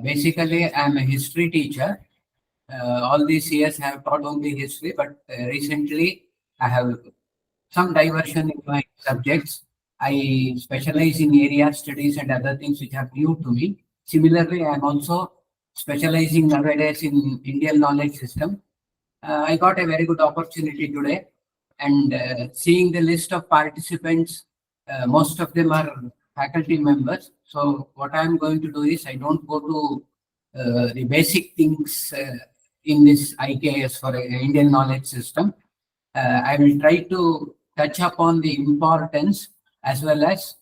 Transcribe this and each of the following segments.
Basically, I'm a history teacher. All these years I have taught only history, but recently I have some diversion in my subjects. I specialize in area studies and other things which are new to me. Similarly, I am also specializing nowadays in Indian knowledge system. I got a very good opportunity today, and seeing the list of participants, most of them are faculty members. So what I'm going to do is I don't go to the basic things in this IKS for Indian knowledge system. I will try to touch upon the importance as well as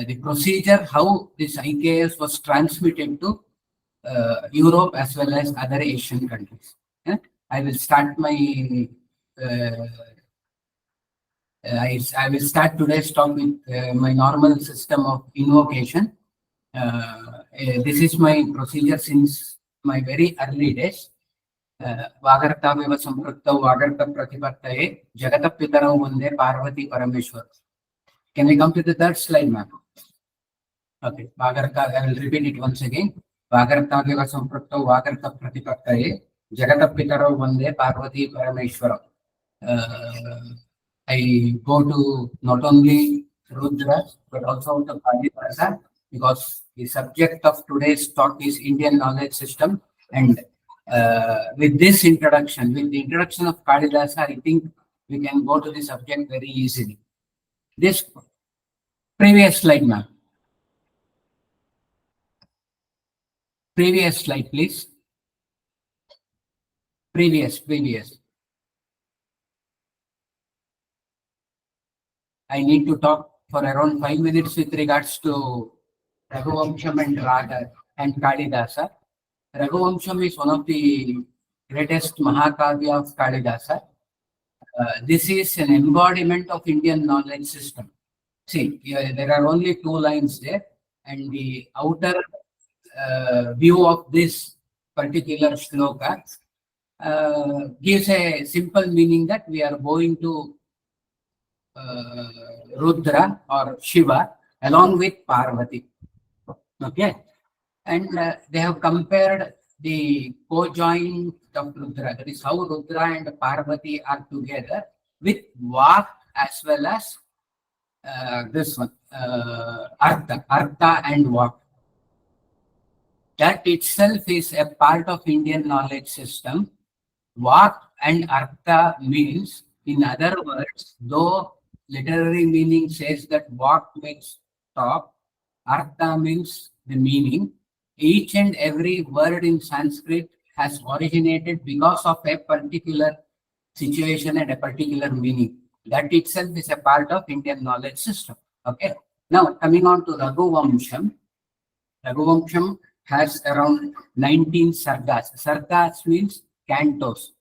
the procedure, how this IKS was transmitted to Europe as well as other Asian countries. Yeah? I will start my uh, I will start today's talk with my normal system of invocation. This is my procedure since my very early days. वागर्ताविव संपृक्तौ वागर्त प्रतिपत्तये जगत पितरौ वंदे पार्वती परमेश्वर. Can we come to the third slide, ma'am? Okay, वागर्ता, I will repeat it once again. वागर्ताविव संपृक्तौ वागर्त प्रतिपत्तये जगत पितरौ वंदे पार्वती परमेश्वर. I go to not only Rudra but also the Kalidasa because the subject of today's talk is Indian knowledge system, and with this introduction, with the introduction of Kalidasa, I think we can go to the subject very easily. This previous slide, ma'am. Previous slide, please. Previous. I need to talk for around 5 minutes with regards to Raghuvamsham and Raga and Kalidasa. Raghuvamsham is one of the greatest Mahakavya of Kalidasa. This is an embodiment of Indian knowledge system. See, there are only 2 lines there, and the outer view of this particular shloka gives a simple meaning that we are going to Rudra or Shiva along with Parvati. Okay. And they have compared the co-joint of Rudra, that is how Rudra and Parvati are together with Vak as well as this one, Artha and Vak. That itself is a part of Indian knowledge system. Vak and Artha means, in other words, though literary meaning says that Vak means talk, Artha means the meaning. Each and every word in Sanskrit has originated because of a particular situation and a particular meaning. That itself is a part of Indian knowledge system. Okay. Now coming on to Raghuvamsham. Raghuvamsham has around 19 sargas. Sargas means cantos.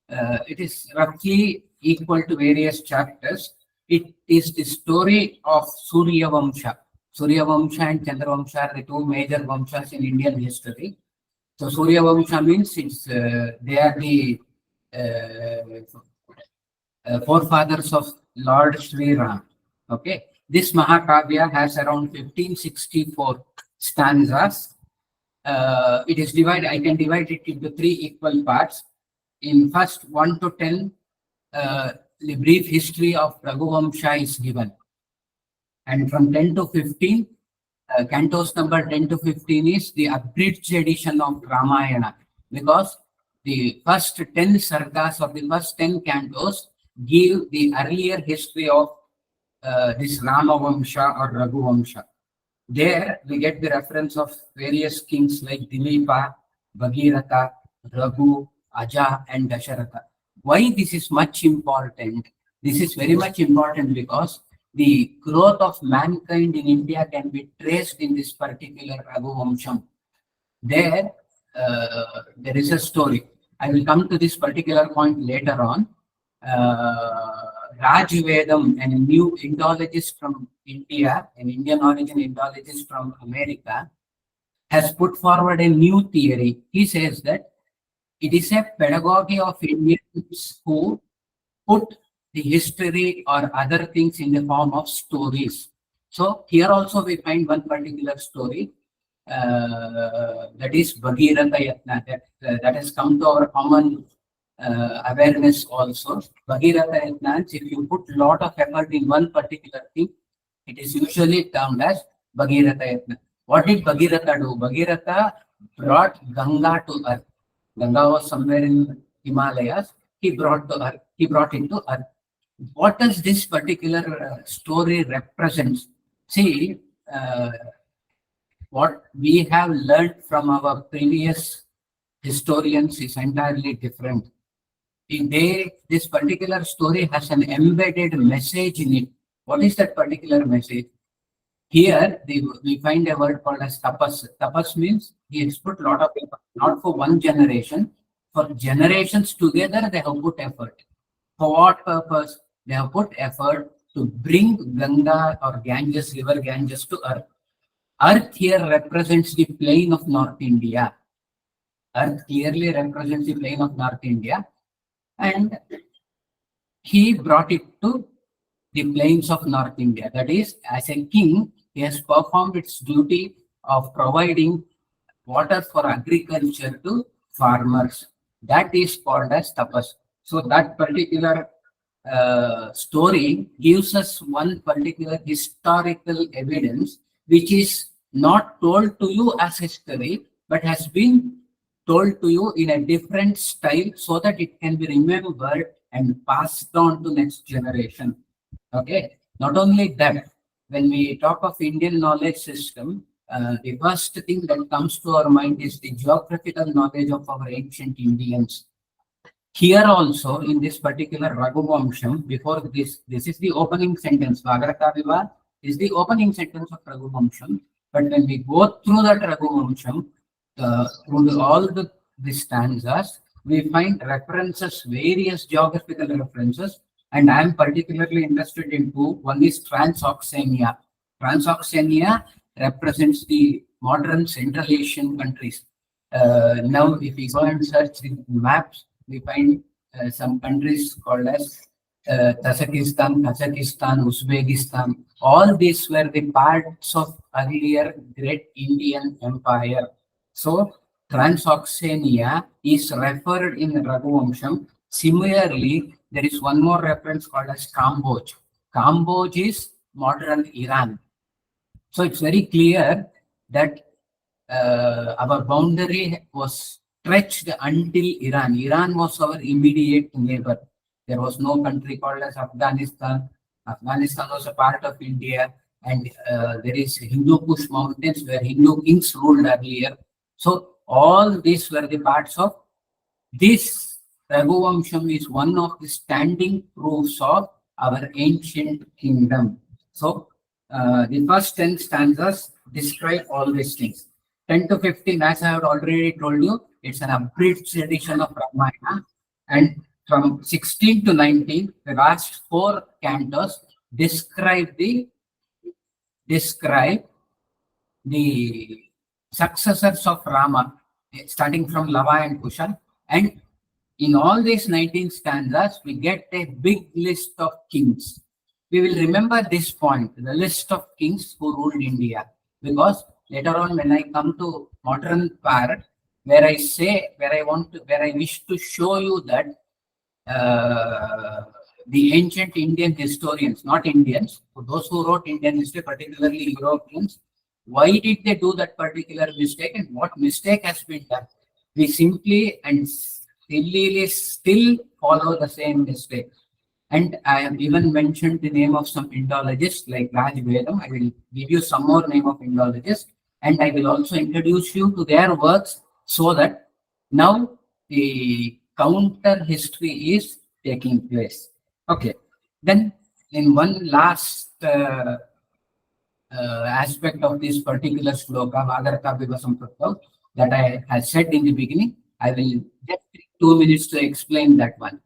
It is roughly equal to various chapters. It is the story of Surya Vamsha. Surya Vamsha and Chandra Vamsha are the 2 major Vamshas in Indian history. So Surya Vamsha means it's they are the forefathers of Lord Sri Ram. Okay, this Mahakavya has around 1564 stanzas. It is divided. I can divide it into 3 equal parts. In first 1 to 10, the brief history of Raghuvamsha is given. And from 10 to 15, cantos number 10 to 15 is the abridged edition of Ramayana, because the first 10 sargas or the first 10 cantos give the earlier history of this Ramavamsha or Raghuvamsha. There we get the reference of various kings like Dilipa, Bhagiratha, Raghu, Aja and Dasharatha. Why this is much important? This is very much important because the growth of mankind in India can be traced in this particular Raghuvamsham. There is a story. I will come to this particular point later on. Raj Vedam, a new Indologist from India, an Indian origin Indologist from America, has put forward a new theory. He says that it is a pedagogy of Indians who put the history or other things in the form of stories. So here also we find one particular story. that is Bhagirath Yatna, that has come to our common awareness also. Bhagirath Yatna, if you put lot of effort in one particular thing, it is usually termed as Bhagirath Yatna. What did Bhagirath do? Bhagirath brought Ganga to earth. Ganga was somewhere in Himalayas. He brought to earth. He brought into earth. What does this particular story represents? See, what we have learned from our previous historians is entirely different. This particular story has an embedded message in it. What is that particular message? Here, we find a word called as tapas. Tapas means he has put a lot of effort, not for one generation, for generations together, they have put effort. For what purpose? They have put effort to bring Ganga or Ganges, river Ganges to earth. Earth here represents the plain of North India. Earth clearly represents the plain of North India. And he brought it to the plains of North India. That is, as a king, he has performed its duty of providing water for agriculture to farmers. That is called as tapas. So that particular story gives us one particular historical evidence which is not told to you as history, but has been told to you in a different style so that it can be remembered and passed on to next generation. Okay. Not only that, when we talk of Indian knowledge system, the first thing that comes to our mind is the geographical knowledge of our ancient Indians. Here also, in this particular Raghuvamsham, before this is the opening sentence. Vagrata Viva is the opening sentence of Raghuvamsham. But when we go through that Raghuvamsham, through all the stanzas, we find references, various geographical references, and I am particularly interested in two. One is Transoxania. Transoxania represents the modern Central Asian countries. Now, if we go and search the maps, we find some countries called as Tajikistan, Kazakhstan, Uzbekistan. All these were the parts of earlier great Indian empire. So, Transoxania is referred in Raghuvamsham. Similarly, there is one more reference called as Cambodge. Cambodge is modern Iran. So it's very clear that our boundary was stretched until Iran. Iran was our immediate neighbor. There was no country called as Afghanistan. Afghanistan was a part of India, and there is Hindu Kush mountains where Hindu kings ruled earlier. So all these were the parts of this. Raghuvamsham is one of the standing proofs of our ancient kingdom. So the first 10 stanzas describe all these things. 10 to 15, as I have already told you, it's an abridged edition of Ramayana. And from 16 to 19, the last 4 cantos describe the successors of Rama, starting from Lava and Kushan. And in all these 19 stanzas, we get a big list of kings. We will remember this point, the list of kings who ruled India, because later on when I come to modern part, where I wish to show you that the ancient Indian historians, not Indians, those who wrote Indian history, particularly Europeans, why did they do that particular mistake and what mistake has been done? We simply and stillly still follow the same mistake. And I have even mentioned the name of some Indologists like Raj Vedam. I will give you some more name of Indologists, and I will also introduce you to their works so that now the counter history is taking place. Okay. Then in one last aspect of this particular sloka, Vagarka Vivasam Prattav, that I had said in the beginning, I will just take 2 minutes to explain that one.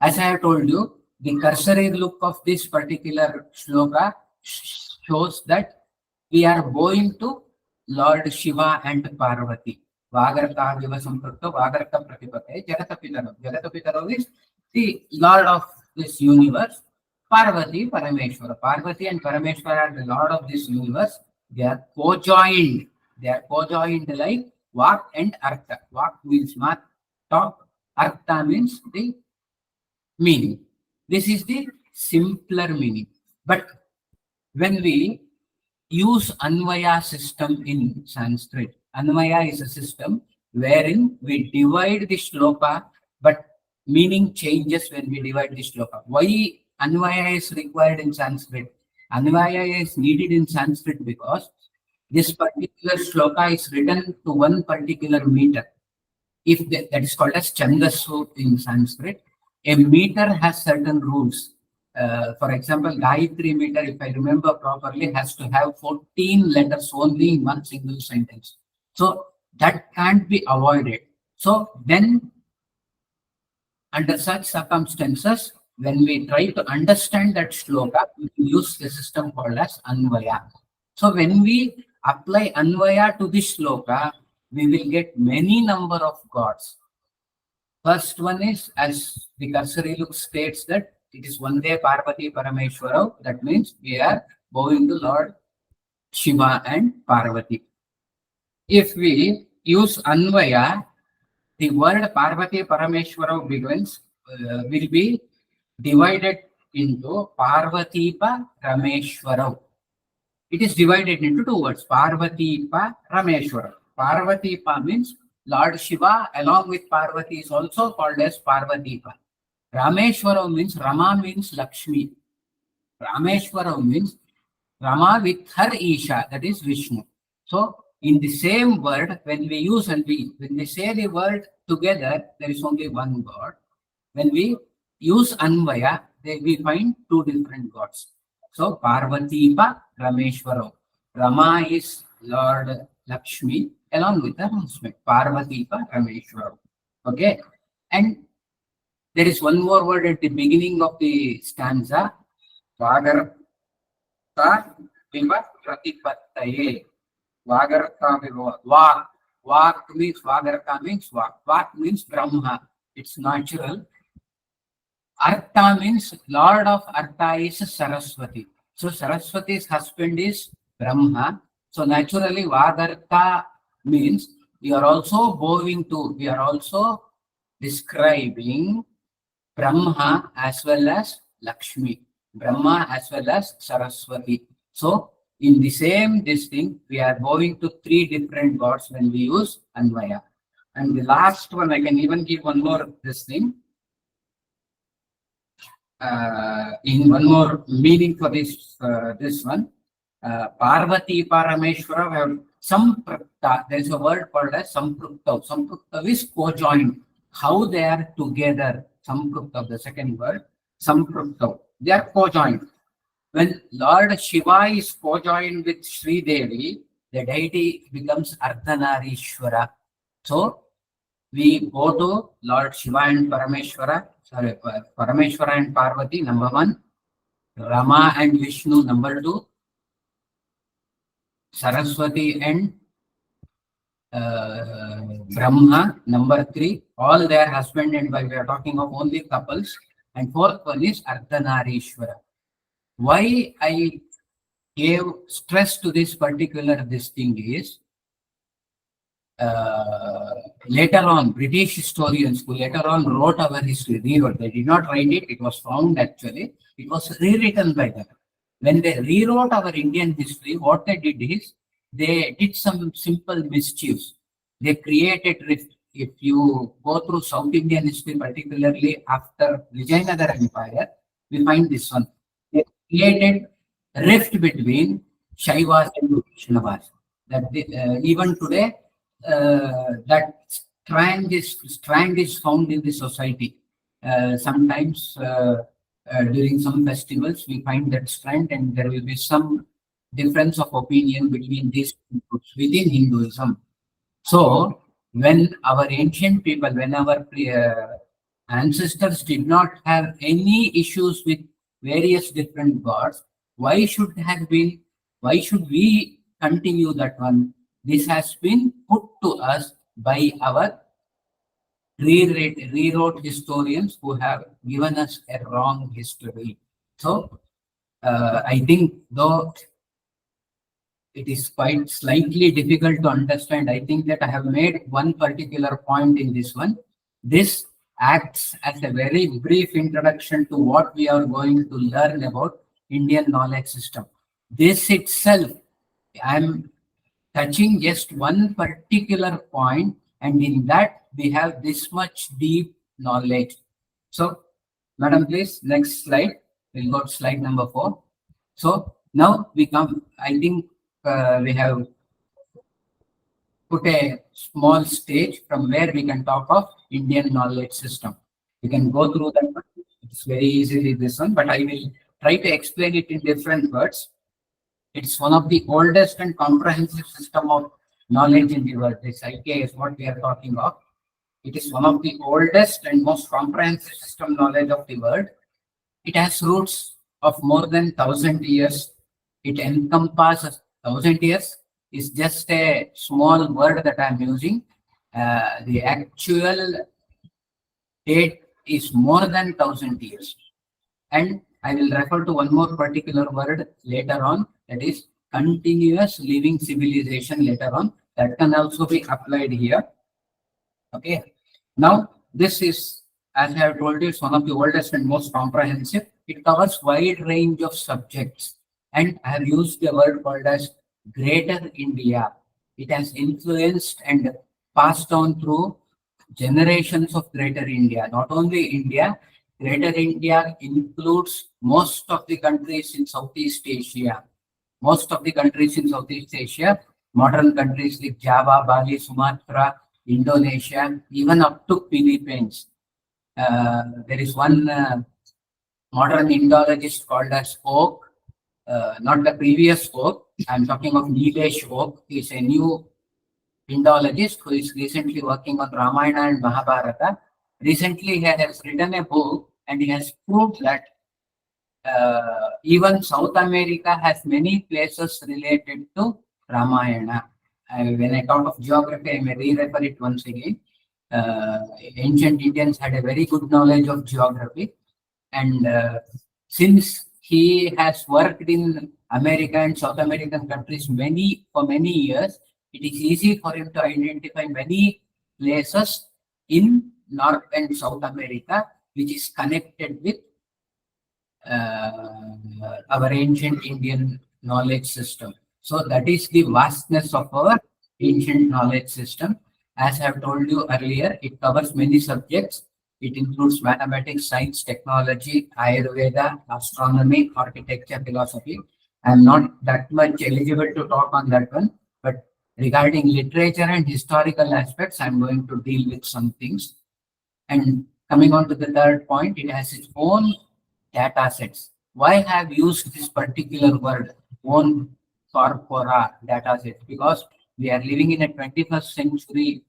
As I have told you, the cursory look of this particular shloka shows that we are going to Lord Shiva and Parvati. Vagarta Viva Samprakta, Vagarta Pratipate, Jagatapitaro. Jagatapitaro is the Lord of this universe. Parvati, Parameshwara. Parvati and Parameshwara are the Lord of this universe. They are co-joined They are co-joined like Vak and Artha. Vak means talk, Artha means the meaning. This is the simpler meaning. But when we use Anvaya system in Sanskrit, Anvaya is a system wherein we divide the shloka, but meaning changes when we divide the shloka. Why Anvaya is required in Sanskrit? Anvaya is needed in Sanskrit because this particular shloka is written to one particular meter. If that is called as Chandasu in Sanskrit, a meter has certain rules. For example, Gayatri meter, if I remember properly, has to have 14 letters only in one single sentence. So that can't be avoided. So then, under such circumstances, when we try to understand that shloka, we use the system called as Anvaya. So when we apply Anvaya to this shloka, we will get many number of gods. First one is, as the cursory look states, that it is Vande Parvati Parameshwara. That means we are bowing to Lord Shiva and Parvati. If we use Anvaya, the word Parvati Parameshwara will be divided into Parvatipa Rameshwara. It is divided into two words, Parvatipa Rameshwara. Parvatipa means Lord Shiva along with Parvati is also called as Parvatipa. Rameshwara means Rama means Lakshmi. Rameshwara means Rama with her Isha, that is Vishnu. So in the same word, when we use and when we say the word together, there is only one God. When we use Anvaya, we find two different gods. So Parvatipa Rameshwara. Rama is Lord Lakshmi along with her husband. Parvatipa Rameshwara. Okay. And there is one more word at the beginning of the stanza. Vagartha Viva Pratipattaye. Vagartha Viva. Vak means Vagartha means Vak. Vak means Brahma. It's natural. Artha means Lord of Artha is Saraswati. So Saraswati's husband is Brahma. So naturally Vagartha means we are also we are also describing Brahma as well as Lakshmi. Brahma as well as Saraswati. So in the same this thing, we are bowing to three different gods when we use Anvaya. And the last one, I can even give one more this thing. In one more meaning for this one, Parvati Parameshwara, we have Samprukta. There is a word called as Samprukta. Samprukta is co-joined. How they are together. Samprukta, the second word, Samprukta. They are co-joined. When Lord Shiva is co-joined with Sri Devi, the deity becomes Ardhanarishwara. So we go to Lord Shiva and Parameshwara, Parameshwara and Parvati, number one, Rama and Vishnu, number two, Saraswati and Brahma, number three, all their husband and wife. We are talking of only couples. And fourth one is Ardhanarishwara. Why I gave stress to this thing is, later on, British historians who later on wrote our history, rewrote. They did not write it, it was found actually. It was rewritten by them. When they rewrote our Indian history, what they did is, they did some simple mischiefs. They created rift. If you go through South Indian history, particularly after Vijayanagar Empire, we find this one. They created rift between Shaivas and Vaishnavas. That even today, that strand is found in the society. Sometimes during some festivals, we find that strand, and there will be some difference of opinion between these groups within Hinduism. So, when our ancient people, when our ancestors did not have any issues with various different gods, why should we continue that one? This has been put to us by our rewrote historians who have given us a wrong history. So, I think though it is quite slightly difficult to understand. I think that I have made one particular point in this one. This acts as a very brief introduction to what we are going to learn about Indian knowledge system. This itself, I am touching just one particular point, and in that we have this much deep knowledge. So, madam, please, next slide. We'll go to slide number 4. So now we come, I think we have put a small stage from where we can talk of Indian knowledge system. You can go through that one. It's very easily this one, but I will try to explain it in different words. It's one of the oldest and comprehensive system of knowledge in the world. This IK is what we are talking of. It is one of the oldest and most comprehensive system knowledge of the world. It has roots of more than 1,000 years. It encompasses 1,000 years is just a small word that I'm using. The actual date is more than 1,000 years. And I will refer to one more particular word later on, that is continuous living civilization later on. That can also be applied here. Okay. Now, this is, as I have told you, it's one of the oldest and most comprehensive. It covers wide range of subjects. And I have used the word called as Greater India. It has influenced and passed on through generations of Greater India. Not only India, Greater India includes most of the countries in Southeast Asia. Most of the countries in Southeast Asia, modern countries like Java, Bali, Sumatra, Indonesia, even up to Philippines. There is one modern Indologist called as Oak, not the previous Oak. I'm talking of Nilesh Oak. He is a new Indologist who is recently working on Ramayana and Mahabharata. Recently, he has written a book and he has proved that even South America has many places related to Ramayana. When I talk of geography, I may re-refer it once again. Ancient Indians had a very good knowledge of geography, and since he has worked in America and South American countries for many years, it is easy for him to identify many places in North and South America which is connected with our ancient Indian knowledge system. So that is the vastness of our ancient knowledge system. As I have told you earlier, it covers many subjects. It includes mathematics, science, technology, Ayurveda, astronomy, architecture, philosophy. I am not that much eligible to talk on that one, but regarding literature and historical aspects, I am going to deal with some things. And coming on to the third point, it has its own data sets. Why have used this particular word, own corpora data set? Because we are living in a 21st century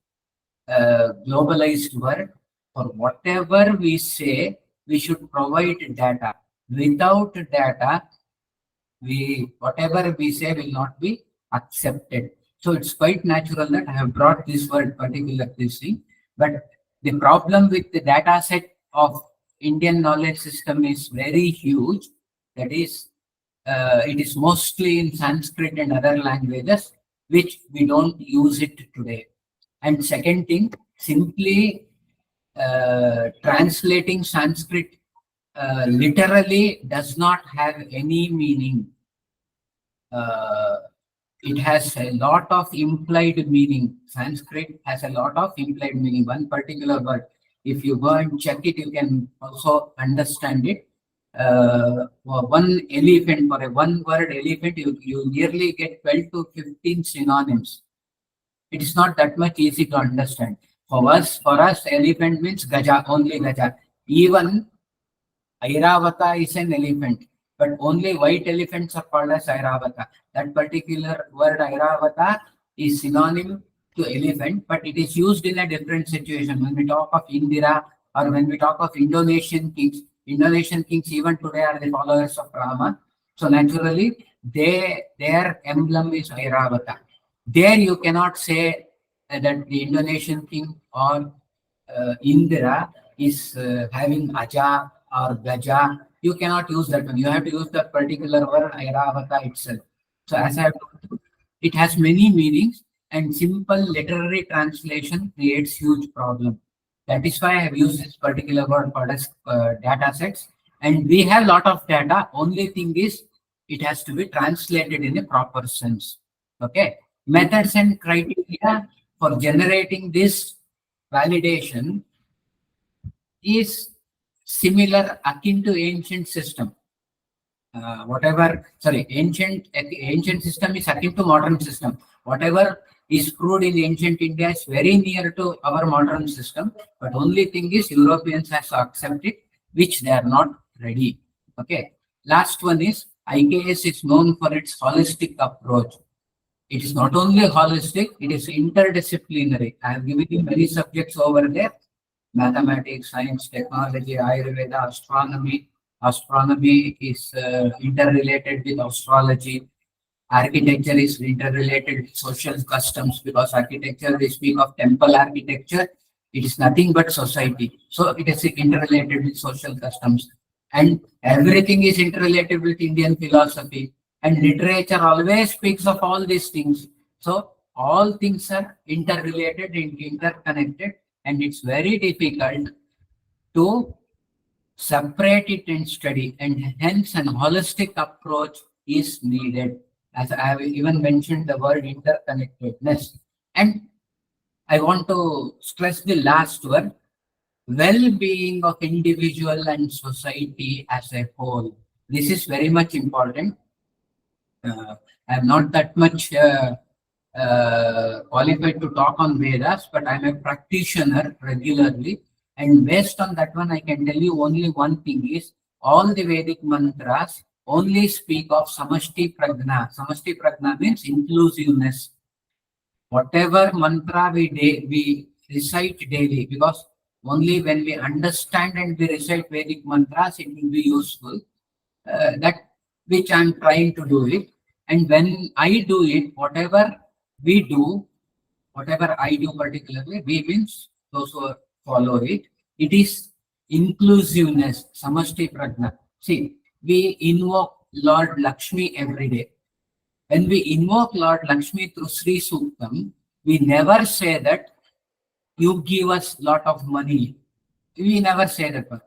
globalized world. For whatever we say, we should provide data. Without data, whatever we say will not be accepted. So it's quite natural that I have brought this word particular this thing. But the problem with the data set of Indian knowledge system is very huge. That is, it is mostly in Sanskrit and other languages, which we don't use it today. And second thing, simply translating Sanskrit literally does not have any meaning. It has a lot of implied meaning. Sanskrit has a lot of implied meaning. One particular word, if you go and check it, you can also understand it. One elephant, for a one word elephant, you nearly get 12 to 15 synonyms. It is not that much easy to understand. For us, elephant means Gaja, only Gaja. Even Airavata is an elephant, but only white elephants are called as Airavata. That particular word Airavata is synonym to elephant, but it is used in a different situation. When we talk of Indira or when we talk of Indonesian kings even today are the followers of Rama. So naturally, their emblem is Airavata. There you cannot say that the Indonesian king or Indira is having Aja or Gaja. You cannot use that one. You have to use that particular word Airavata itself. So as I have It has many meanings, and simple literary translation creates huge problem. That is why I have used this particular word called as data sets. And we have lot of data. Only thing is it has to be translated in a proper sense. Okay. Methods and criteria for generating this validation is similar, akin to ancient system. Ancient system is akin to modern system. Whatever is proved in ancient India is very near to our modern system, but only thing is Europeans has to accept it, which they are not ready. Okay. Last one is IKS is known for its holistic approach. It is not only holistic, it is interdisciplinary. I have given you many subjects over there: mathematics, science, technology, Ayurveda, astronomy. Astronomy is interrelated with astrology. Architecture is interrelated with social customs, because architecture, we speak of temple architecture, it is nothing but society. So it is interrelated with social customs. And everything is interrelated with Indian philosophy. And literature always speaks of all these things. So all things are interrelated and interconnected, and it's very difficult to separate it and study, and hence an holistic approach is needed. As I have even mentioned the word interconnectedness. And I want to stress the last word: well-being of individual and society as a whole. This is very much important. I'm not that much qualified to talk on Vedas, but I'm a practitioner regularly. And based on that one, I can tell you only one thing is all the Vedic mantras only speak of Samashti Prajna. Samashti Prajna means inclusiveness. Whatever mantra we recite daily, because only when we understand and we recite Vedic mantras, it will be useful. That which I'm trying to do it. And when I do it, whatever we do, whatever I do particularly, we means those who follow it, it is inclusiveness, Samashti Prajna. See, we invoke Lord Lakshmi every day. When we invoke Lord Lakshmi through Sri Suktam, we never say that you give us lot of money. We never say that one.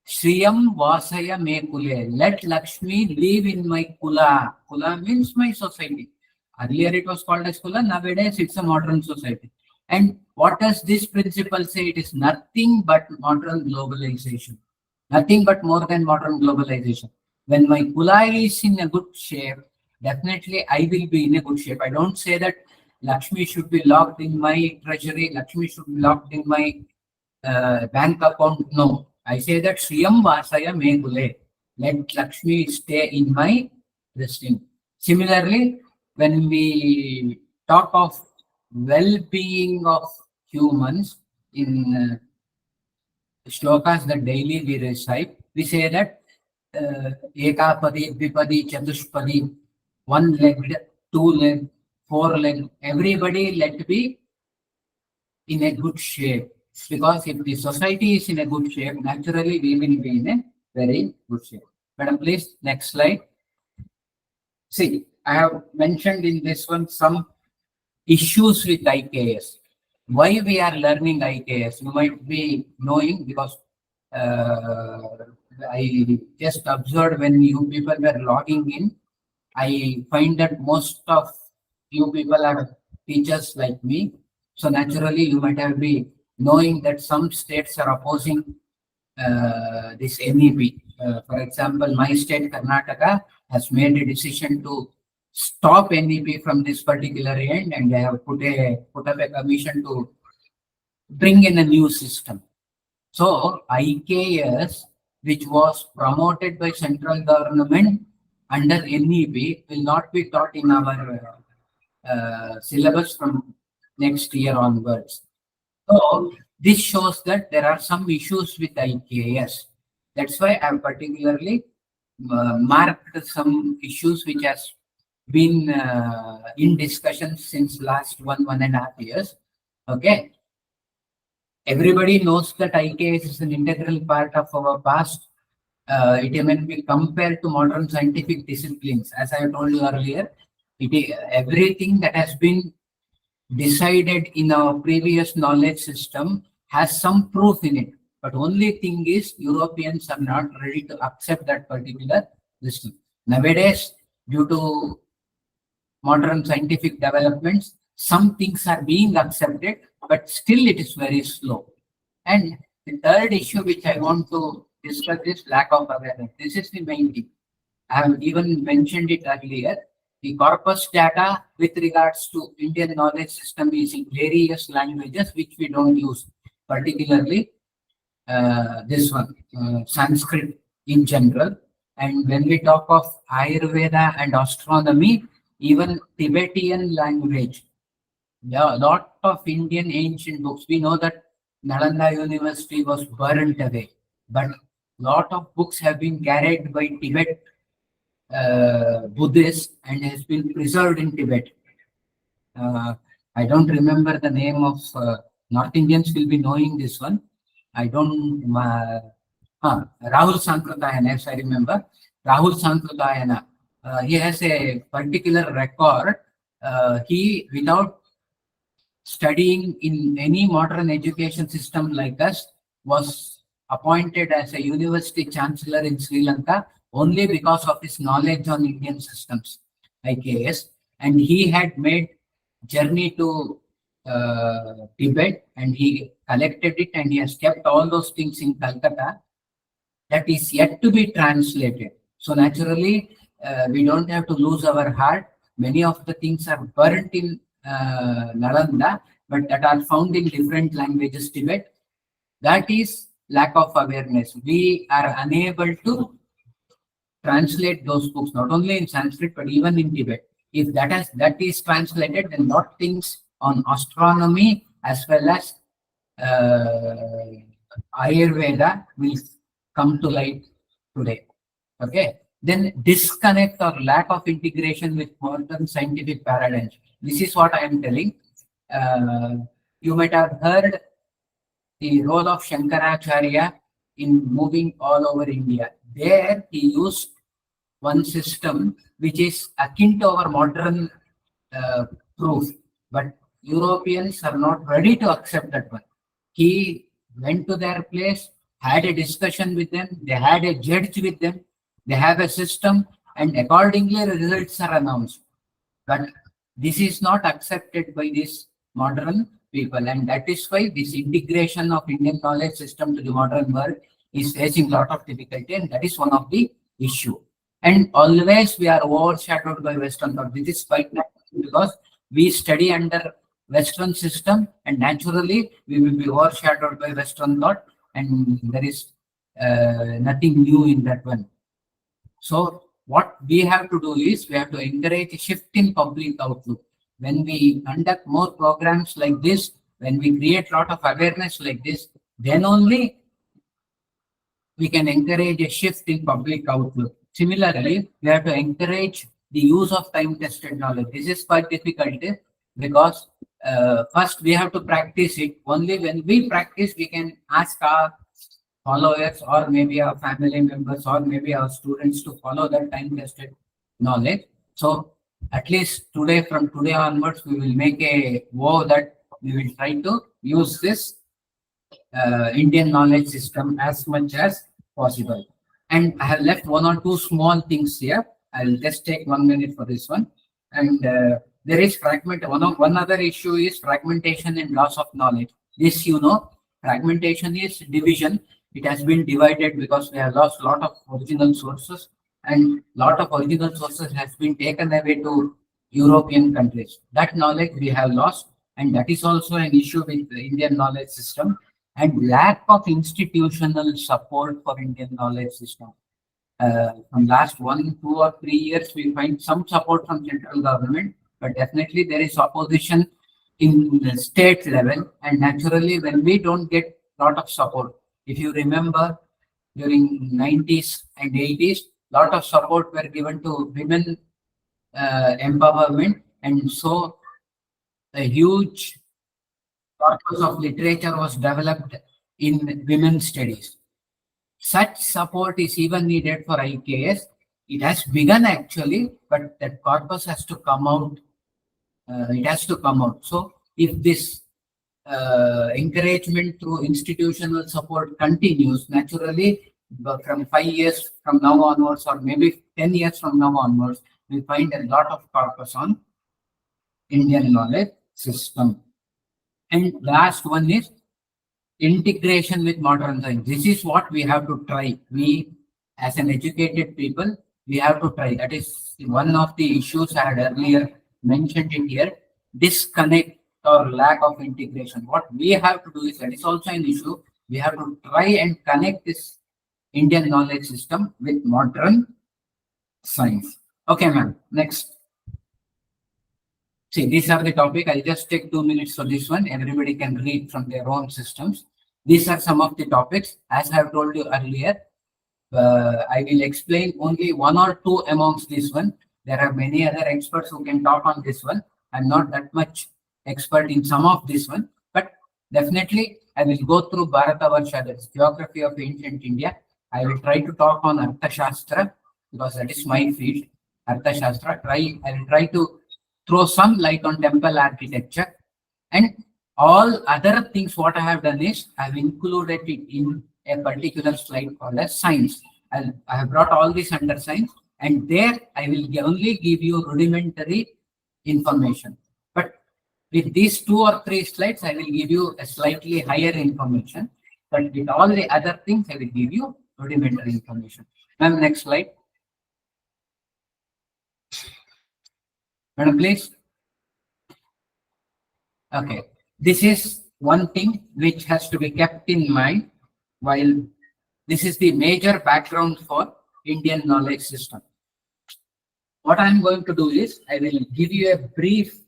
Shriyam Vasaya Me Kule. Let Lakshmi live in my Kula. Kula means my society. Earlier it was called as Kula. Nowadays it's a modern society. And what does this principle say? It is nothing but modern globalization. Nothing but more than modern globalization. When my Kula is in a good shape, definitely I will be in a good shape. I don't say that Lakshmi should be locked in my treasury. Lakshmi should be locked in my bank account. No, I say that Shriyam Vasaya Me Kule. Let Lakshmi stay in my listing. Similarly, when we talk of well-being of humans in shlokas that daily we recite, we say that Ekapadi, Vipadi, Chatushpadi, one leg, two leg, four leg, everybody let be in a good shape. Because if the society is in a good shape, naturally we will be in a very good shape. Madam, please, next slide. See, I have mentioned in this one some issues with IKS. Why we are learning IKS? You might be knowing, because I just observed when you people were logging in, I find that most of you people are teachers like me. So naturally, you might have been knowing that some states are opposing this NEP. For example, my state, Karnataka, has made a decision to stop NEP from this particular end, and they have put up a commission to bring in a new system. So IKS, which was promoted by central government under NEP, will not be taught in our syllabus from next year onwards. So this shows that there are some issues with IKS. That's why I have particularly marked some issues which has been in discussion since last 1.5 years. Okay. Everybody knows that IKS is an integral part of our past. It may be compared to modern scientific disciplines. As I told you earlier, Everything that has been decided in our previous knowledge system has some proof in it. But only thing is Europeans are not ready to accept that particular system. Nowadays, due to modern scientific developments, some things are being accepted, but still it is very slow. And the third issue which I want to discuss is lack of awareness. This is the main thing. I have even mentioned it earlier. The corpus data with regards to Indian knowledge system is in various languages which we don't use, particularly this one, Sanskrit in general. And when we talk of Ayurveda and astronomy, even Tibetan language, yeah, a lot of Indian ancient books. We know that Nalanda University was burnt away, but lot of books have been carried by Tibet Buddhists and has been preserved in Tibet. I don't remember the name of North Indians will be knowing this one. I don't. Rahul Sankratayana, yes, I remember. Rahul Sankratayana. He has a particular record. He, without studying in any modern education system like us, was appointed as a university chancellor in Sri Lanka only because of his knowledge on Indian systems, IKS. And he had made journey to Tibet and he collected it and he has kept all those things in Calcutta that is yet to be translated. So naturally, we don't have to lose our heart. Many of the things are burnt in Nalanda, but that are found in different languages, Tibet. That is lack of awareness. We are unable to translate those books, not only in Sanskrit, but even in Tibet. If that is translated, then lot things on astronomy as well as Ayurveda will come to light today. Okay. Then disconnect or lack of integration with modern scientific paradigms. This is what I am telling. You might have heard the role of Shankaracharya in moving all over India. There he used one system which is akin to our modern proof, but Europeans are not ready to accept that one. He went to their place, had a discussion with them, they had a judge with them, they have a system, and accordingly results are announced. But this is not accepted by these modern people, and that is why this integration of Indian knowledge system to the modern world is facing a lot of difficulty, and that is one of the issue. And always we are overshadowed by Western thought. This is quite natural because we study under Western system, and naturally we will be overshadowed by Western thought, and there is nothing new in that one. So what we have to do is we have to encourage a shift in public outlook. When we conduct more programs like this, when we create a lot of awareness like this, then only we can encourage a shift in public outlook. Similarly, we have to encourage the use of time-tested knowledge. This is quite difficult because first we have to practice it. Only when we practice, we can ask our followers or maybe our family members or maybe our students to follow that time-tested knowledge. So at least today, from today onwards, we will make a vow that we will try to use this Indian knowledge system as much as possible. And I have left one or two small things here. I'll just take 1 minute for this one. And there is one other issue is fragmentation and loss of knowledge. This, you know, fragmentation is division. It has been divided because we have lost a lot of original sources, and lot of original sources has been taken away to European countries. That knowledge we have lost, and that is also an issue with the Indian knowledge system, and lack of institutional support for Indian knowledge system. From last 1, 2, or 3 years, we find some support from central government, but definitely there is opposition in the state level, and naturally when we don't get lot of support, if you remember during 90s and 80s, lot of support were given to women empowerment, and so a huge corpus of literature was developed in women's studies. Such support is even needed for IKS. It has begun actually, but that corpus has to come out. It has to come out. So if this encouragement through institutional support continues, naturally, from 5 years from now onwards, or maybe 10 years from now onwards, we find a lot of corpus on Indian knowledge system. And last one is integration with modern science. This is what we have to try. We, as an educated people, we have to try. That is one of the issues I had earlier mentioned it here. Disconnect or lack of integration. What we have to do is, that is also an issue. We have to try and connect this Indian knowledge system with modern science. Okay, ma'am. Next. See, these are the topic. I'll just take 2 minutes for this one. Everybody can read from their own systems. These are some of the topics. As I have told you earlier, I will explain only one or two amongst this one. There are many other experts who can talk on this one. I'm not that much expert in some of this one, but definitely I will go through Bharatavarsha, that's geography of ancient India. I will try to talk on Arthashastra because that is my field. Arthashastra. I will try to throw some light on temple architecture, and all other things. What I have done is I have included it in a particular slide called as science. I have brought all this under science, and there I will only give you rudimentary information. But with these 2 or 3 slides, I will give you a slightly higher information. But with all the other things, I will give you rudimentary information. Ma'am, next slide. Madam, please. Okay. This is one thing which has to be kept in mind while this is the major background for Indian knowledge system. What I'm going to do is I will give you a brief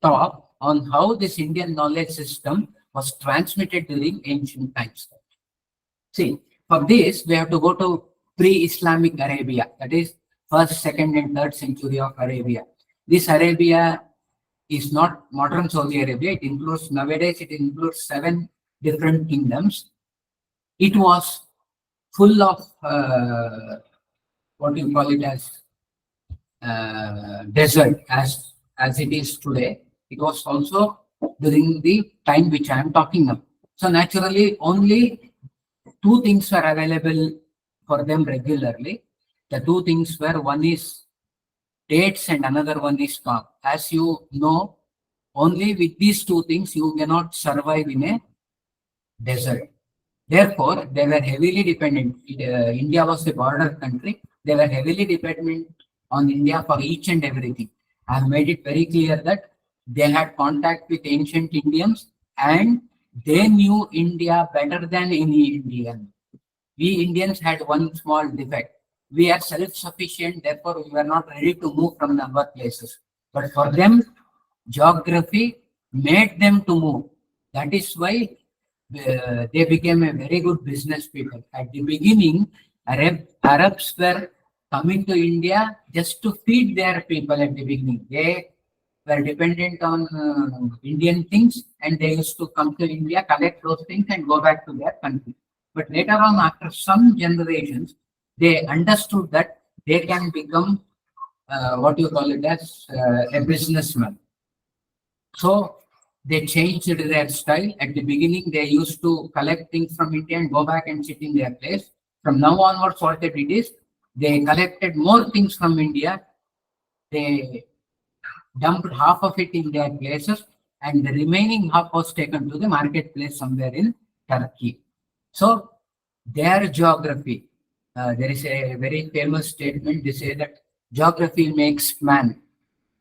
talk on how this Indian knowledge system was transmitted during ancient times. See, for this, we have to go to pre-Islamic Arabia, that is 1st, 2nd, and 3rd century of Arabia. This Arabia is not modern Saudi Arabia. It includes, nowadays, it includes 7 different kingdoms. It was full of, what you call it as, desert as it is today. It was also during the time which I am talking of. So naturally, only 2 things were available for them regularly. The 2 things were, one is dates and another one is palm. As you know, only with these 2 things you cannot survive in a desert. Therefore, they were heavily dependent. India was the border country. They were heavily dependent on India for each and everything. I have made it very clear that they had contact with ancient Indians and they knew India better than any Indian. We Indians had one small defect. We are self-sufficient, therefore we were not ready to move from our places. But for them, geography made them to move. That is why they became a very good business people. At the beginning, Arabs were coming to India just to feed their people at the beginning. They were dependent on Indian things, and they used to come to India, collect those things and go back to their country. But later on, after some generations, they understood that they can become what you call it as a businessman. So they changed their style. At the beginning, they used to collect things from India and go back and sit in their place. From now onwards, what they did is they collected more things from India. They dumped half of it in their places, and the remaining half was taken to the marketplace somewhere in Turkey. So their geography, there is a very famous statement. They say that geography makes man.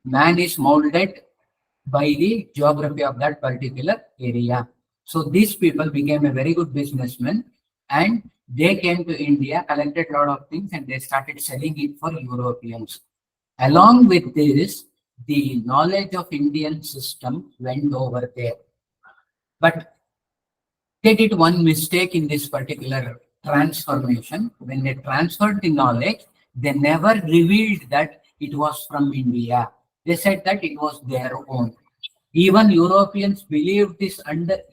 Man is molded by the geography of that particular area. So these people became a very good businessmen, and they came to India, collected a lot of things, and they started selling it for Europeans. Along with this, the knowledge of Indian system went over there. But they did one mistake in this particular transformation. When they transferred the knowledge, they never revealed that it was from India. They said that it was their own. Even Europeans believed this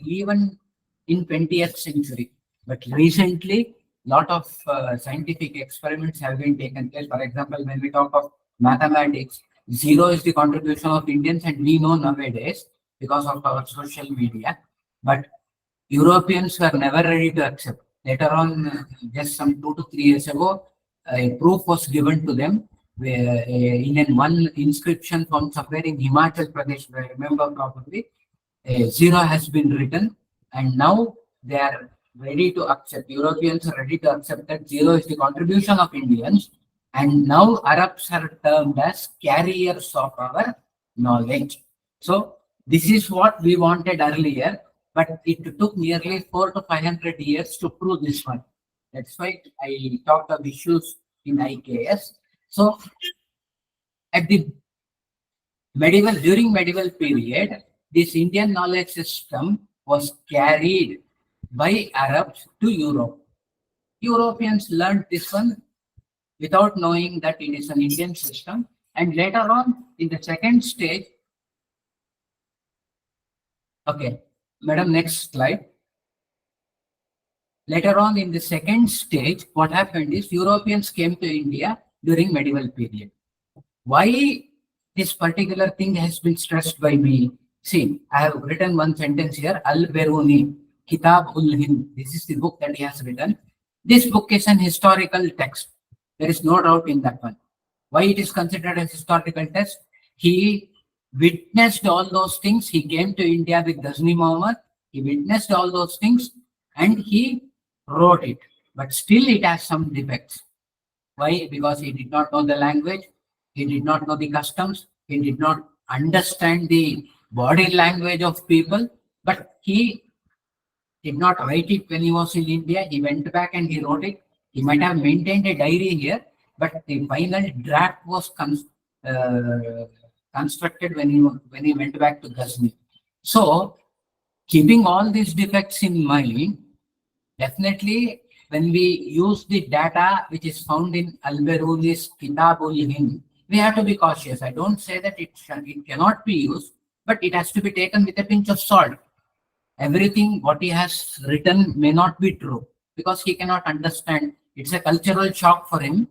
even in 20th century. But recently, lot of scientific experiments have been taken place. For example, when we talk of mathematics, zero is the contribution of Indians, and we know nowadays because of our social media. But Europeans were never ready to accept. Later on, just some 2 to 3 years ago, a proof was given to them where, in one inscription from somewhere in Himachal Pradesh, if I remember properly, zero has been written, and now they are ready to accept. Europeans are ready to accept that zero is the contribution of Indians, and now Arabs are termed as carriers of our knowledge. So this is what we wanted earlier, but it took nearly 400 to 500 years to prove this one. That's why I talked of issues in IKS. So at the during medieval period, this Indian knowledge system was carried by Arabs to Europe. Europeans learned this one without knowing that it is an Indian system. And later on, in the second stage, okay, madam, next slide. Later on, in the second stage, what happened is Europeans came to India during medieval period. Why this particular thing has been stressed by me? See, I have written one sentence here, Al-Biruni, Kitab ul-Hind. This is the book that he has written. This book is an historical text. There is no doubt in that one. Why it is considered as historical text? He witnessed all those things. He came to India with Ghazni Muhammad. He witnessed all those things and he wrote it. But still it has some defects. Why? Because he did not know the language. He did not know the customs. He did not understand the body language of people. But he did not write it when he was in India. He went back and he wrote it. He might have maintained a diary here, but the final draft was constructed when he went back to Ghazni. So, keeping all these defects in mind, definitely when we use the data which is found in Al-Biruni's Kitabul Hind, we have to be cautious. I don't say that it cannot be used, but it has to be taken with a pinch of salt. Everything what he has written may not be true because he cannot understand. It's a cultural shock for him,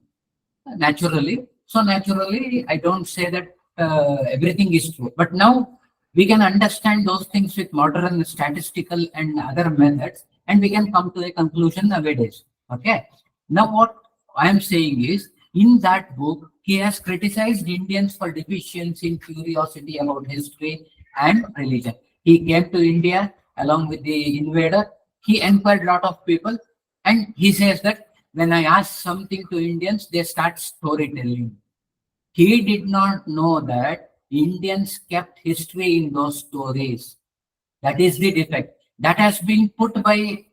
naturally. So naturally, I don't say that everything is true. But now we can understand those things with modern statistical and other methods, and we can come to a conclusion nowadays. Okay. Now what I am saying is, in that book, he has criticized Indians for deficiency in curiosity about history and religion. He came to India along with the invader. He enquired a lot of people, and he says that when I ask something to Indians, they start storytelling. He did not know that Indians kept history in those stories. That is the defect. That has been put by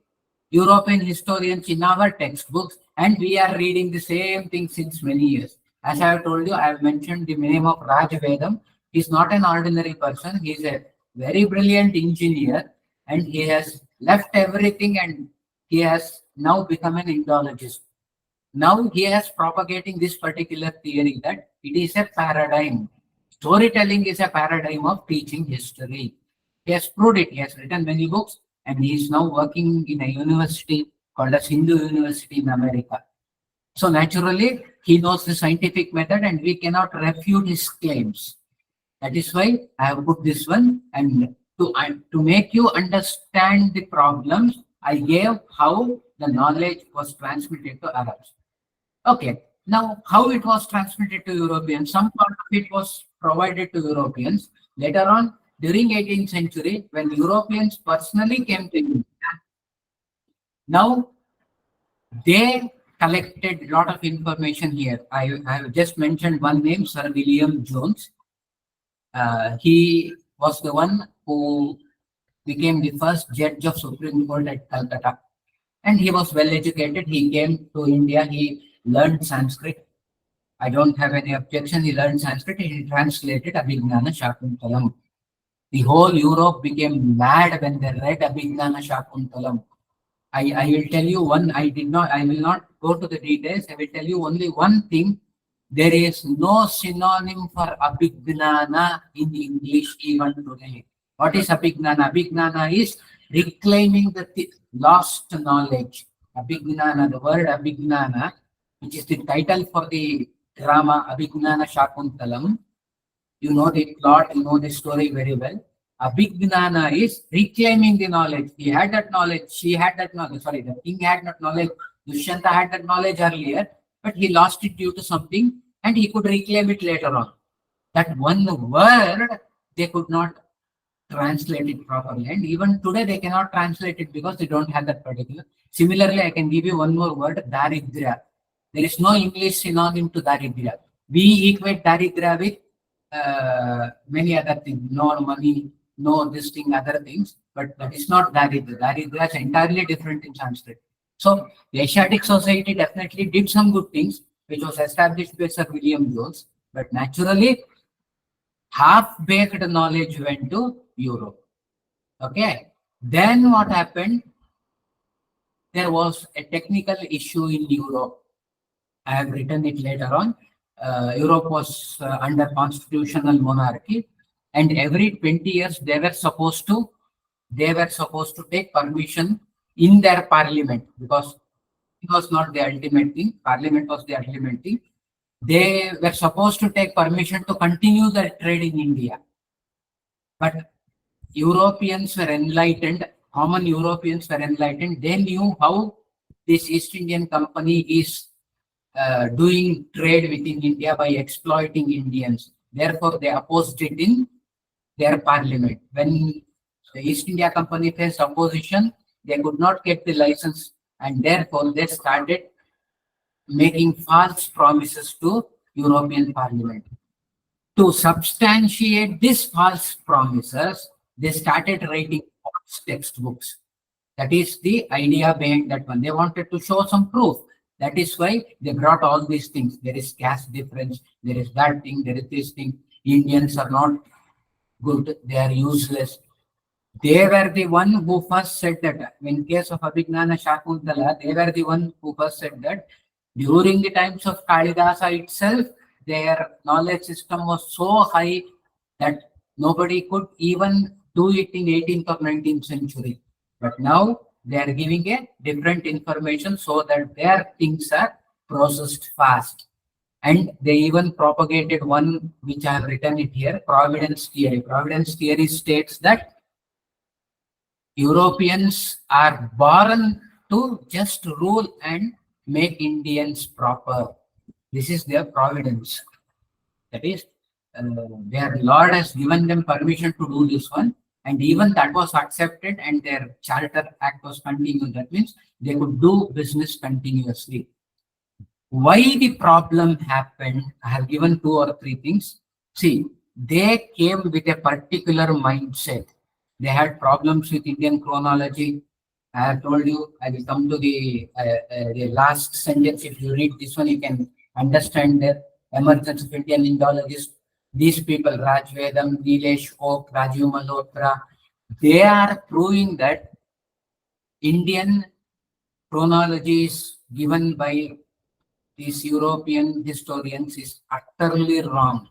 European historians in our textbooks, and we are reading the same thing since many years. As I have told you, I have mentioned the name of Raj Vedam. He is not an ordinary person. He is a very brilliant engineer, and he has left everything and he has now become an Indologist. Now he has propagating this particular theory that it is a paradigm. Storytelling is a paradigm of teaching history. He has proved it. He has written many books and he is now working in a university called as Hindu University in America. So naturally, he knows the scientific method and we cannot refute his claims. That is why I have put this one, and to make you understand the problems, I gave how the knowledge was transmitted to Arabs. Okay, now how it was transmitted to Europeans, some part of it was provided to Europeans. Later on, during 18th century, when Europeans personally came to India, now they collected a lot of information here. I have just mentioned one name, Sir William Jones. He was the one who became the first judge of Supreme Court at Calcutta. And he was well educated. He came to India. He learned Sanskrit. I don't have any objection. He learned Sanskrit and he translated Abhignana Shakuntalam. The whole Europe became mad when they read Abhignana Shakuntalam. I will tell you one, I will not go to the details. I will tell you only one thing. There is no synonym for Abhignana in English even today. What is Abhignana? Abhignana is reclaiming the lost knowledge. Abhignana, the word Abhignana, which is the title for the drama Abhignana Shakuntalam. You know the plot, you know the story very well. Abhignana is reclaiming the knowledge. He had that knowledge, she had that knowledge, sorry, the king had that knowledge, Dushyanta had that knowledge earlier, but he lost it due to something and he could reclaim it later on. That one word, they could not translate it properly. And even today, they cannot translate it because they don't have that particular. Similarly, I can give you one more word, Daridra. There is no English synonym to Daridra. We equate Daridra with many other things, no money, no this thing, other things, but that is not Daridra. Daridra is entirely different in Sanskrit. So the Asiatic Society definitely did some good things, which was established by Sir William Jones, but naturally, half-baked knowledge went to Europe. Okay. Then what happened? There was a technical issue in Europe. I have written it later on. Europe was under constitutional monarchy, and every 20 years they were supposed to take permission in their parliament, because it was not the ultimate thing. Parliament was the ultimate thing. They were supposed to take permission to continue their trade in India. But Europeans were enlightened, common Europeans were enlightened. They knew how this East Indian Company is doing trade within India by exploiting Indians. Therefore, they opposed it in their parliament. When the East India Company faced opposition, they could not get the license, and therefore they started making false promises to European Parliament. To substantiate these false promises, they started writing false textbooks. That is the idea behind that one. They wanted to show some proof. That is why they brought all these things. There is caste difference, there is that thing, there is this thing. Indians are not good, they are useless. They were the one who first said that. In case of Abhignana Shakuntala, they were the one who first said that during the times of Kalidasa itself, their knowledge system was so high that nobody could even do it in 18th or 19th century. But now they are giving a different information so that their things are processed fast. And they even propagated one which I have written it here, providence theory. Providence theory states that Europeans are born to just rule and make Indians proper. This is their providence. That is, their Lord has given them permission to do this one, and even that was accepted, and their Charter Act was continued. That means they could do business continuously. Why the problem happened? I have given 2 or 3 things. See, they came with a particular mindset. They had problems with Indian chronology. I have told you, I will come to the last sentence. If you read this one, you can understand the emergence of Indian Indologists. These people, Rajvedam, Nilesh Oak, Rajiv Malhotra, they are proving that Indian chronology is given by these European historians is utterly wrong.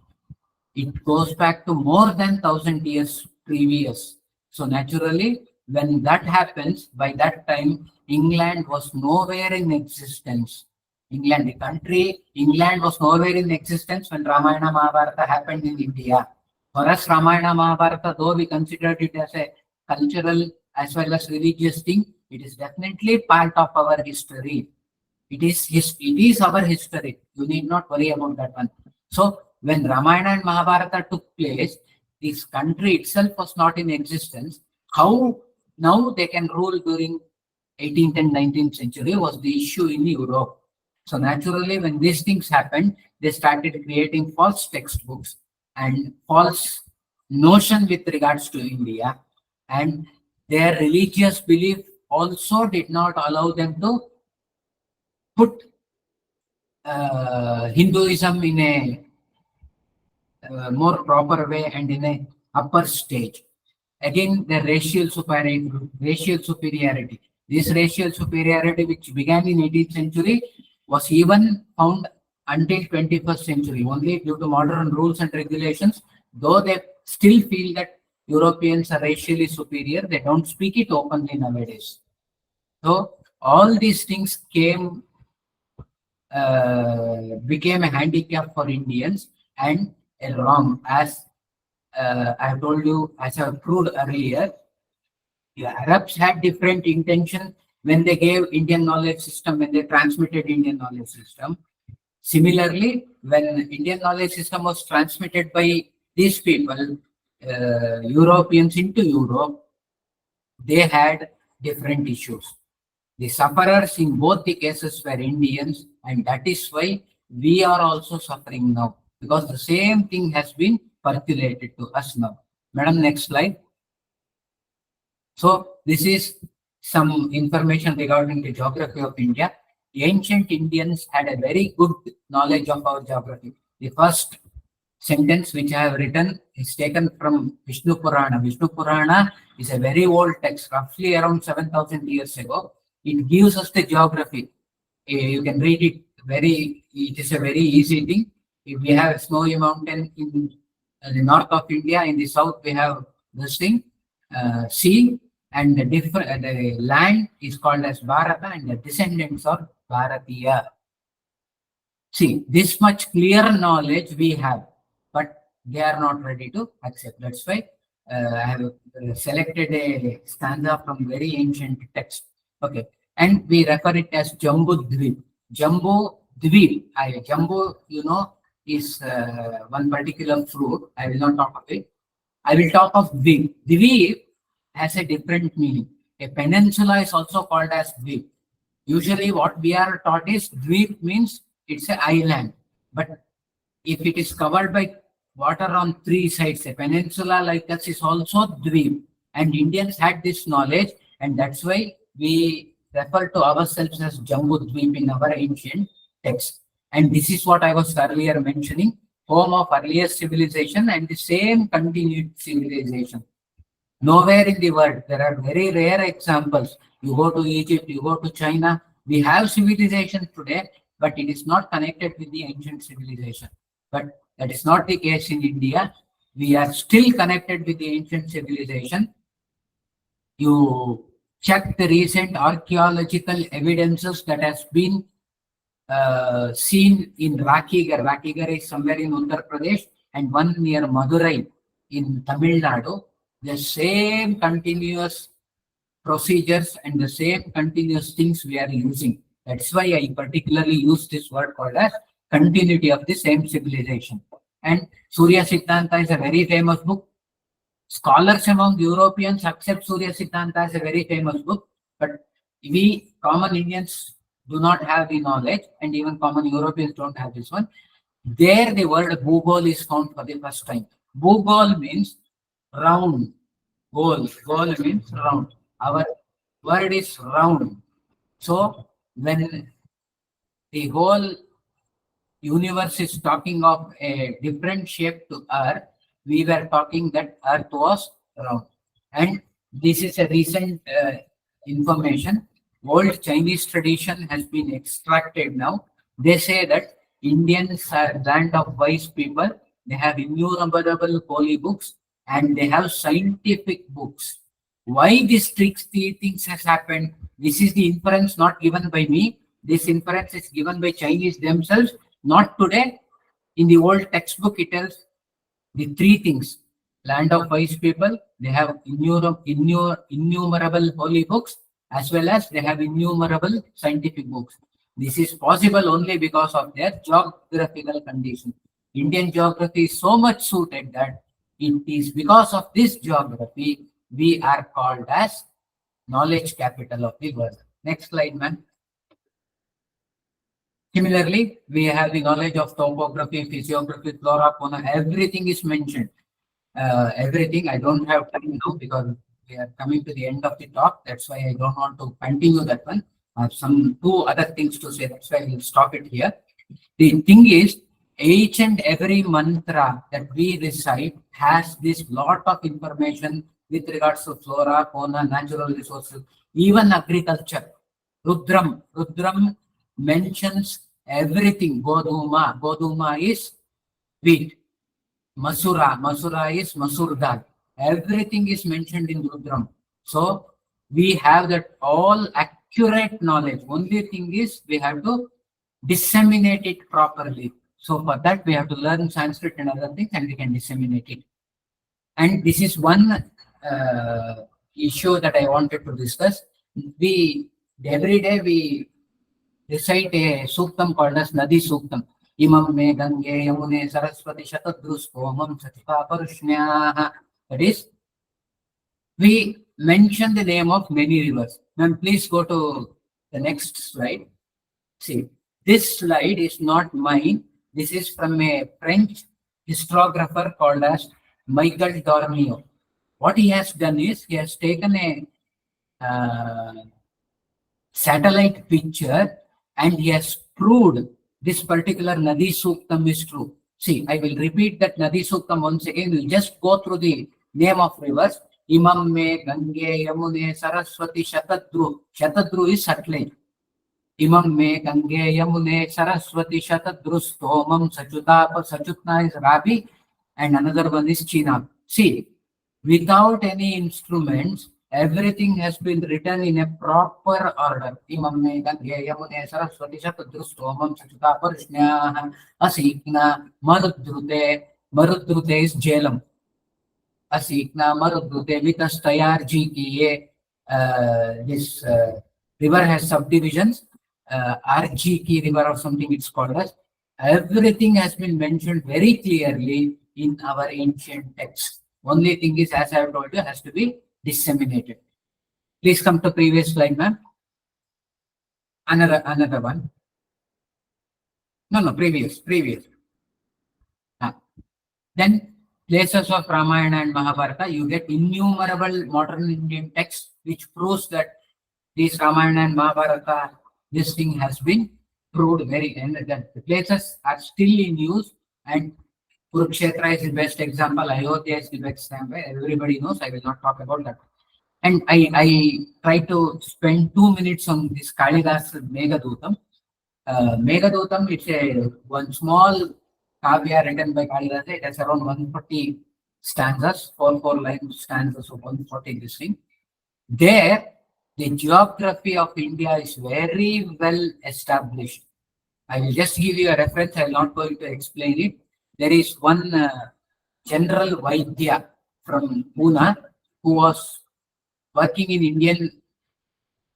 It goes back to more than 1,000 years previous. So naturally, when that happens, by that time, England was nowhere in existence. England, the country, England was nowhere in existence when Ramayana Mahabharata happened in India. For us, Ramayana Mahabharata, though we considered it as a cultural as well as religious thing, it is definitely part of our history. It is our history. You need not worry about that one. So when Ramayana and Mahabharata took place, this country itself was not in existence. How now they can rule during 18th and 19th century was the issue in Europe. So naturally, when these things happened, they started creating false textbooks and false notion with regards to India. And their religious belief also did not allow them to put Hinduism in a more proper way and in a upper stage. Again, the racial superiority. This racial superiority, which began in 18th century, was even found until 21st century. Only due to modern rules and regulations, though they still feel that Europeans are racially superior, they don't speak it openly nowadays. So All these things became a handicap for Indians and a wrong. As I have told you, as I have proved earlier, the Arabs had different intention when they gave Indian knowledge system, when they transmitted Indian knowledge system. Similarly, when Indian knowledge system was transmitted by these people, Europeans into Europe, they had different issues. The sufferers in both the cases were Indians, and that is why we are also suffering now, because the same thing has been percolated to us now. Madam, next slide. So this is some information regarding the geography of India. Ancient Indians had a very good knowledge of our geography. The first sentence which I have written is taken from Vishnu Purana. Vishnu Purana is a very old text, roughly around 7,000 years ago. It gives us the geography. You can read it it is a very easy thing. If we have a snowy mountain in the north of India, in the south we have this thing, sea, and the land is called as Bharata, and the descendants are Bharatiya. See, this much clear knowledge we have, but they are not ready to accept. That's why I have selected a stanza from very ancient text. Okay, and we refer it as Jambu Dvip. Jambu Dvip. Jambu, is one particular fruit. I will not talk of it. I will talk of Dvip. Dvip has a different meaning. A peninsula is also called as Dvip. Usually what we are taught is Dvip means it's an island. But if it is covered by water on three sides, a peninsula like that is also Dvip. And Indians had this knowledge, and that's why we refer to ourselves as Jambu Dvip in our ancient texts. And this is what I was earlier mentioning, home of earlier civilization and the same continued civilization. Nowhere in the world, there are very rare examples. You go to Egypt, you go to China, we have civilization today, but it is not connected with the ancient civilization. But that is not the case in India. We are still connected with the ancient civilization. You check the recent archaeological evidences that has been seen in Rakhigar. Rakhigar is somewhere in Uttar Pradesh, and one near Madurai in Tamil Nadu. The same continuous procedures and the same continuous things we are using. That's why I particularly use this word called as continuity of the same civilization. And Surya Siddhanta is a very famous book. Scholars among Europeans accept Surya Siddhanta as a very famous book, but we common Indians do not have the knowledge, and even common Europeans don't have this one. There the word Bhugol is found for the first time. Bhugol means round. Goal means round. Our word is round. So when the whole universe is talking of a different shape to Earth, we were talking that Earth was round. And this is a recent information. Old Chinese tradition has been extracted now. They say that Indians are land of wise people. They have innumerable holy books, and they have scientific books. Why these things has happened? This is the inference not given by me. This inference is given by Chinese themselves, not today. In the old textbook, it tells the three things. Land of wise people, they have innumerable holy books, as well as they have innumerable scientific books. This is possible only because of their geographical condition. Indian geography is so much suited that it is because of this geography we are called as knowledge capital of the world. Next slide, man. Similarly, we have the knowledge of topography, physiography, flora, fauna, everything is mentioned. Everything, I don't have time now because we are coming to the end of the talk. That's why I don't want to continue that one. I have some two other things to say. That's why I will stop it here. The thing is, each and every mantra that we recite has this lot of information with regards to flora, fauna, natural resources, even agriculture. Rudram mentions everything. Goduma is wheat. Masura is Masur dal. Everything is mentioned in Rudram. So we have that all accurate knowledge. Only thing is we have to disseminate it properly. So for that we have to learn Sanskrit and other things, and we can disseminate it. And this is one issue that I wanted to discuss. We every day we recite a suktam called as Nadi Suktam. Imam me Gange Yamune Saraswati Shatadrustomam Satita Parushnya. That is, we mention the name of many rivers. Ma'am, please go to the next slide. See, this slide is not mine. This is from a French historiographer called as Michael Dormio. What he has done is he has taken a satellite picture and he has proved this particular Nadi Suktam is true. See, I will repeat that Nadi Suktam once again. We'll just go through the name of rivers. Imam me Gange Yamune Saraswati Shatadru. Shatadru is satellite. Imam me Gange Yamune Saraswati Shatadru Stomam Sachutapa. Sachutna is Rabi and another one is China. See, without any instruments, everything has been written in a proper order. Imam me Gange Yamune Saraswati Shatadru Stomam Sachutapa Rishnya Asikna Marudrute. Marudrute is Jhelum. Asikna Marudrute Vitastayar Ji Kiye. This river has subdivisions. RG Ki river or something it's called as. Everything has been mentioned very clearly in our ancient texts. Only thing is, as I have told you, has to be disseminated. Please come to previous slide, ma'am. Another one. No, previous. Then places of Ramayana and Mahabharata, you get innumerable modern Indian texts which proves that this Ramayana and Mahabharata, this thing has been proved and that the places are still in use, and Kurukshetra is the best example, Ayodhya is the best example, everybody knows, I will not talk about that. And I try to spend 2 minutes on this Kalidas Meghadutam. Meghadutam, it's one small kavya written by Kalidas. It has around 140 stanzas, 4 line stanzas of 140 this thing. There, the geography of India is very well established. I will just give you a reference. I am not going to explain it. There is one General Vaidya from Pune who was working in Indian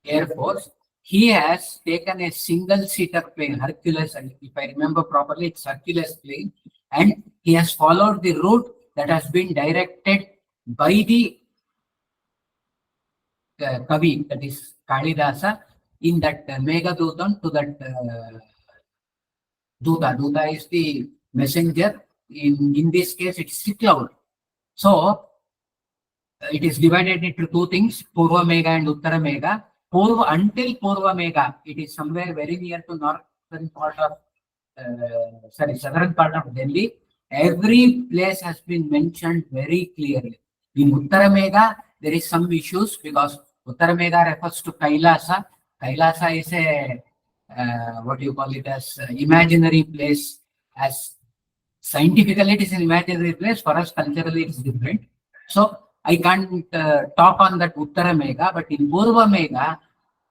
Air Force. He has taken a single-seater plane, Hercules, if I remember properly, it's Hercules plane, and he has followed the route that has been directed by the Kavi, that is Kalidasa, in that Meghadutam to that Duta. Duta is the messenger. In this case, it's the cloud. So, it is divided into two things, Purva Megha and Uttara Megha. Until Purva Megha, it is somewhere very near to southern part of Delhi. Every place has been mentioned very clearly. In Uttara Megha, there is some issues because Uttara Megha refers to Kailasa. Kailasa is a, what you call it as, imaginary place. As scientifically, it is an imaginary place. For us, culturally, it is different. So, I can't talk on that Uttara Megha, but in Purva Megha,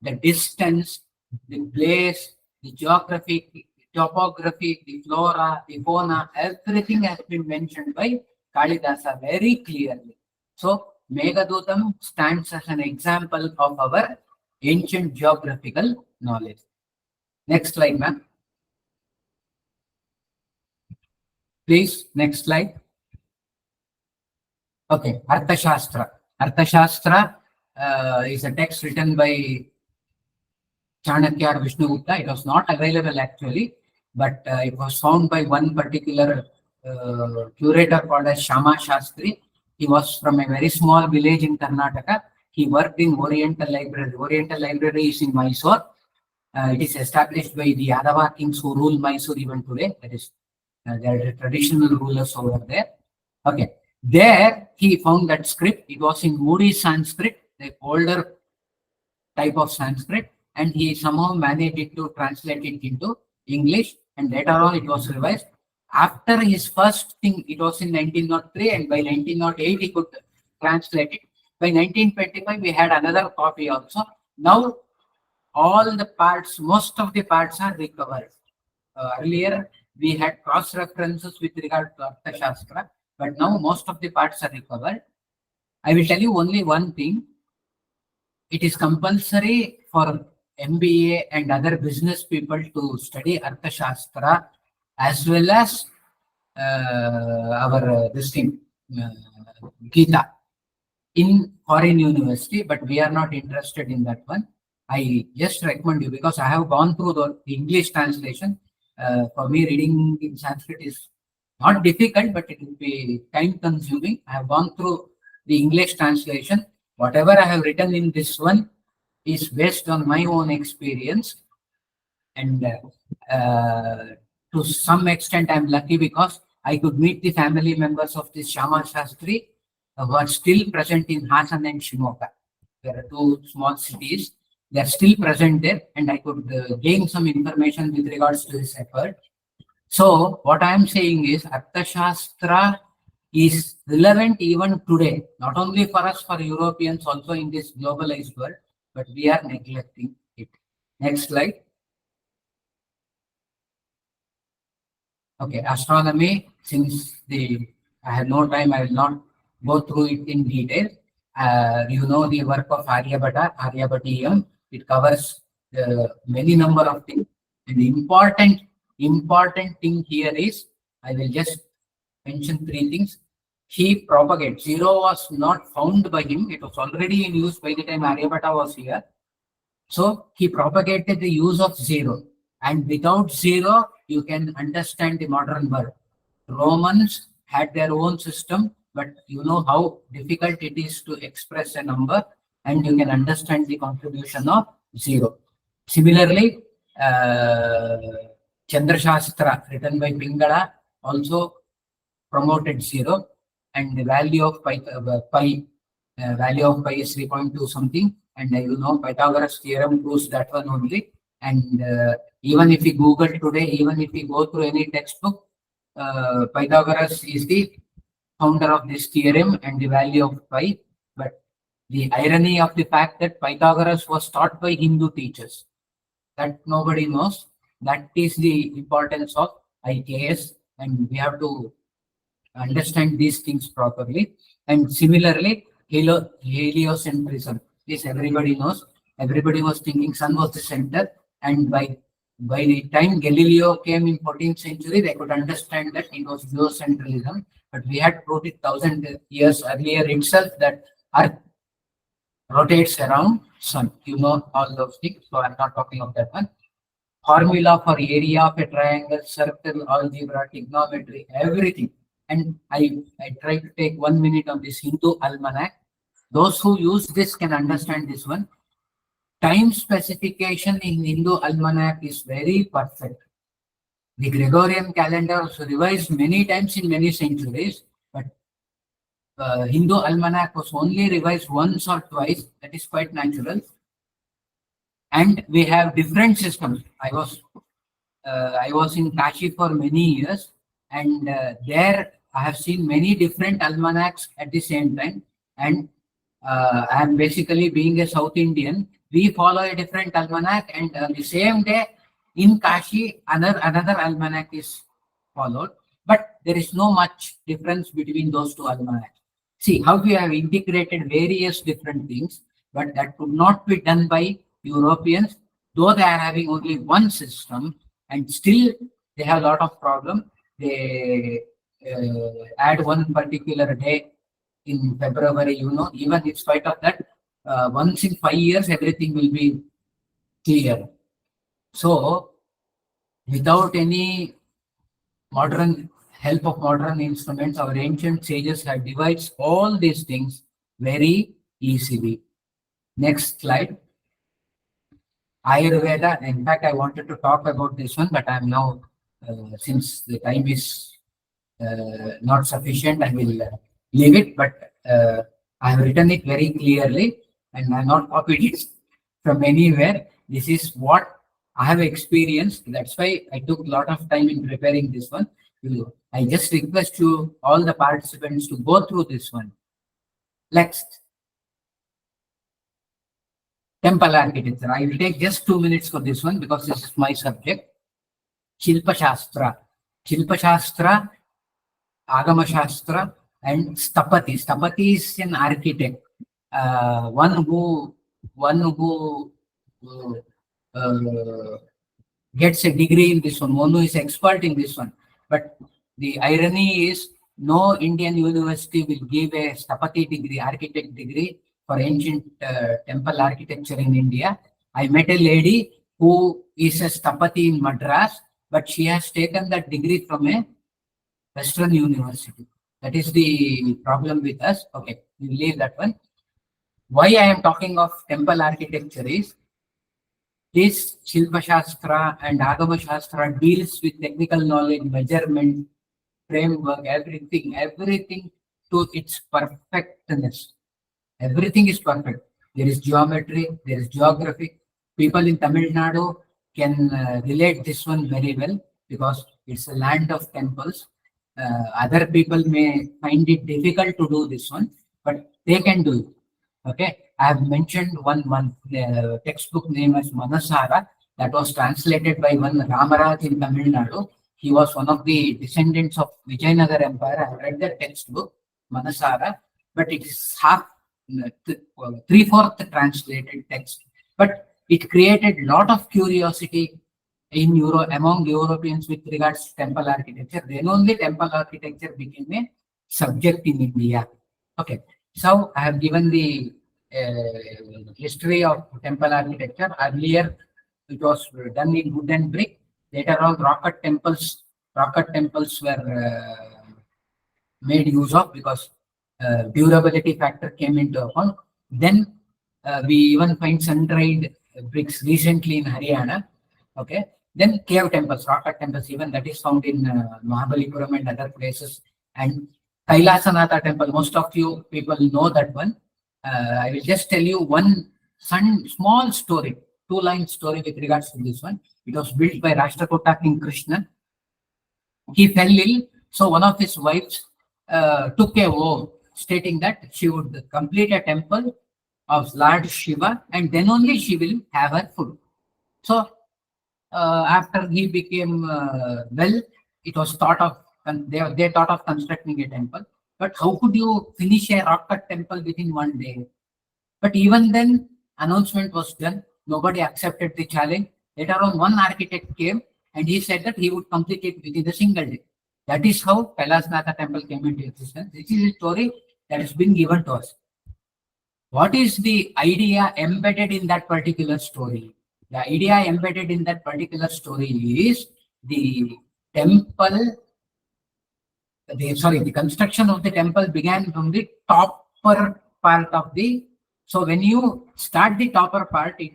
the distance, the place, the geography, topography, the flora, the fauna, everything has been mentioned by Kalidasa very clearly. So, Meghadutam stands as an example of our ancient geographical knowledge. Next slide, ma'am. Please, next slide. Okay, Arthashastra. Arthashastra is a text written by Chanakya or Vishnugupta. It was not available actually, but it was found by one particular curator called as Shama Shastri. He was from a very small village in Karnataka. He worked in Oriental Library. Oriental Library is in Mysore. It is established by the Yadava kings who rule Mysore even today. That is, they are the traditional rulers over there. Okay. There, he found that script. It was in Moody Sanskrit, the older type of Sanskrit, and he somehow managed it to translate it into English, and later on it was revised. After his first thing, it was in 1903, and by 1908 he could translate it. By 1925, we had another copy also. Now, all the parts, most of the parts are recovered. Earlier, we had cross references with regard to Arthashastra, but now most of the parts are recovered. I will tell you only one thing. It is compulsory for MBA and other business people to study Arthashastra as well as our this thing, Gita, in foreign university, but we are not interested in that one. I just recommend you because I have gone through the English translation. For me, reading in Sanskrit is not difficult, but it will be time consuming. I have gone through the English translation. Whatever I have written in this one is based on my own experience, and to some extent I'm lucky because I could meet the family members of this Shama Shastri who are still present in Hassan and Shimoga. There are two small cities. They are still present there, and I could gain some information with regards to this effort. So what I am saying is Arthashastra is relevant even today, not only for us, for Europeans also in this globalized world, but we are neglecting it. Next slide. Okay, astronomy, since I have no time, I will not go through it in detail. You know the work of Aryabhata, Aryabhatiyam. It covers many number of things. And the important thing here is, I will just mention three things. He propagates. Zero was not found by him. It was already in use by the time Aryabhata was here. So he propagated the use of zero. And without zero, you can understand the modern world. Romans had their own system, but you know how difficult it is to express a number, and you can understand the contribution of zero. Similarly, uh, Chandrashastra, written by Pingala, also promoted zero, and the value of value of pi is 3.2 something, and you know Pythagoras theorem proves that one only. And even if we Google today, even if we go through any textbook, Pythagoras is the founder of this theorem and the value of pi. But the irony of the fact that Pythagoras was taught by Hindu teachers, that nobody knows. That is the importance of IKS, and we have to understand these things properly. And similarly, heliocentrism. This everybody knows. Everybody was thinking sun was the center, and by the time Galileo came in 14th century, they could understand that it was geocentrism. But we had proved it 1,000 years earlier itself that Earth rotates around sun. You know all those things, so I'm not talking of that one. Formula for area of a triangle, circle, algebra, trigonometry, everything. And I try to take 1 minute on this Hindu almanac. Those who use this can understand this one. Time specification in Hindu almanac is very perfect. The Gregorian calendar was revised many times in many centuries, but Hindu almanac was only revised once or twice. That is quite natural. And we have different systems. I was in Kashi for many years, and there I have seen many different almanacs at the same time. And I am basically being a South Indian. We follow a different almanac, and the same day in Kashi, another almanac is followed. But there is no much difference between those two almanacs. See how we have integrated various different things, but that could not be done by Europeans, though they are having only one system, and still they have a lot of problem. They add one particular day in February, you know, even in spite of that, once in 5 years, everything will be clear. So, without any modern help of modern instruments, our ancient sages have devised all these things very easily. Next slide. Ayurveda. In fact, I wanted to talk about this one, but I'm now, since the time is not sufficient, I will leave it. But I have written it very clearly, and I have not copied it from anywhere. This is what I have experienced. That's why I took a lot of time in preparing this one. I just request you, all the participants, to go through this one. Next. Temple architecture. I will take just 2 minutes for this one because this is my subject. Shilpa Shastra. Shilpa Shastra, Agama Shastra, and Stapati. Stapati is an architect, one who uh, gets a degree in this one who is expert in this one. But the irony is, no Indian university will give a Stapati degree, architect degree for ancient temple architecture in India. I met a lady who is a Stapati in Madras, but she has taken that degree from a Western university. That is the problem with us. Okay, we leave that one. Why I am talking of temple architecture is, this Shilpa Shastra and Agama Shastra deals with technical knowledge, measurement, framework, everything to its perfectness. Everything is perfect. There is geometry, there is geography. People in Tamil Nadu can relate this one very well because it's a land of temples. Other people may find it difficult to do this one, but they can do it. Okay, I have mentioned one textbook name as Manasara that was translated by one Ramaraj in Tamil Nadu. He was one of the descendants of Vijayanagar Empire. I have read the textbook Manasara, but it is half, three-fourth translated text. But it created a lot of curiosity in among Europeans with regards to temple architecture. Then only temple architecture became a subject in India. Okay, so I have given the history of temple architecture. Earlier, it was done in wood and brick. Later on, rocket temples were made use of because durability factor came into account. Then we even find sun-dried bricks recently in Haryana. Okay. Then cave temples, rocket temples, even that is found in Mahabalipuram and other places. And Kailasanatha temple, most of you people know that one. I will just tell you one small story, two-line story with regards to this one. It was built by Rashtrakuta King Krishna. He fell ill, so one of his wives took a vow stating that she would complete a temple of Lord Shiva and then only she will have her food. So after he became well, it was thought of, they thought of constructing a temple. But how could you finish a rock cut temple within 1 day? But even then, announcement was done. Nobody accepted the challenge. Later on, one architect came and he said that he would complete it within a single day. That is how Kailasnatha temple came into existence. This is a story that has been given to us. What is the idea embedded in that particular story? The idea embedded in that particular story is the temple, the construction of the temple began from the topper part of the, so when you start the topper part, it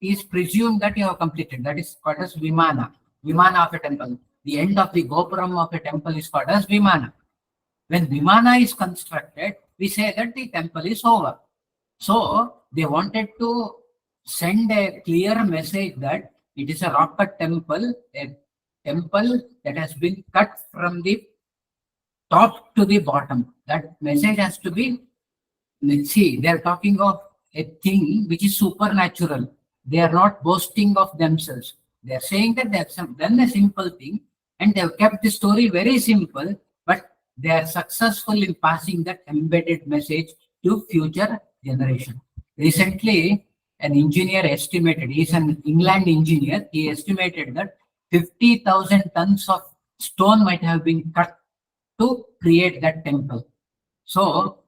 is presumed that you have completed. That is called as Vimana of a temple. The end of the Gopuram of a temple is called as Vimana. When Vimana is constructed, we say that the temple is over. So they wanted to send a clear message that it is a rock cut temple, a temple that has been cut from the top to the bottom. That message has to be, let's see, they are talking of a thing which is supernatural. They are not boasting of themselves. They are saying that they have done a simple thing and they have kept the story very simple, but they are successful in passing that embedded message to future generation. Recently, an engineer estimated, he is an England engineer, he estimated that 50,000 tons of stone might have been cut to create that temple. So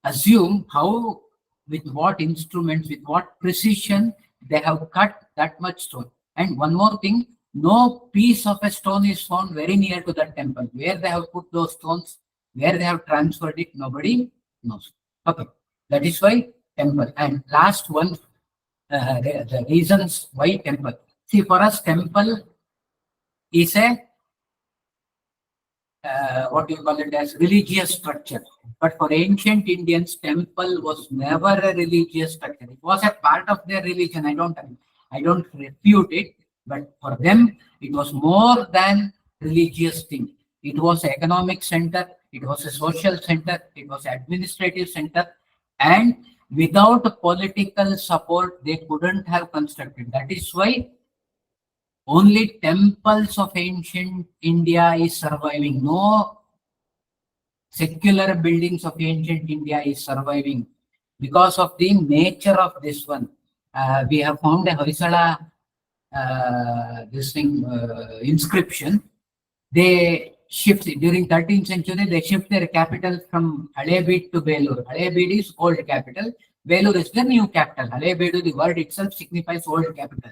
assume how, with what instruments, with what precision they have cut that much stone. And one more thing, no piece of a stone is found very near to that temple. Where they have put those stones, where they have transferred it, nobody knows. Okay, that is why temple. And last one, the reasons why temple. See, for us, temple is a what do you call it as religious structure. But for ancient Indians, temple was never a religious structure. It was a part of their religion. I don't refute it, but for them, it was more than religious thing. It was an economic center, it was a social center, it was an administrative center, and Without political support, they couldn't have constructed. That is why only temples of ancient India is surviving. No secular buildings of ancient India is surviving because of the nature of this one. We have found a Hoysala inscription. They shift during 13th century. They shift their capital from Halebid to Belur. Halebid is old capital. Belur is the new capital. Halebedu, the word itself signifies old capital.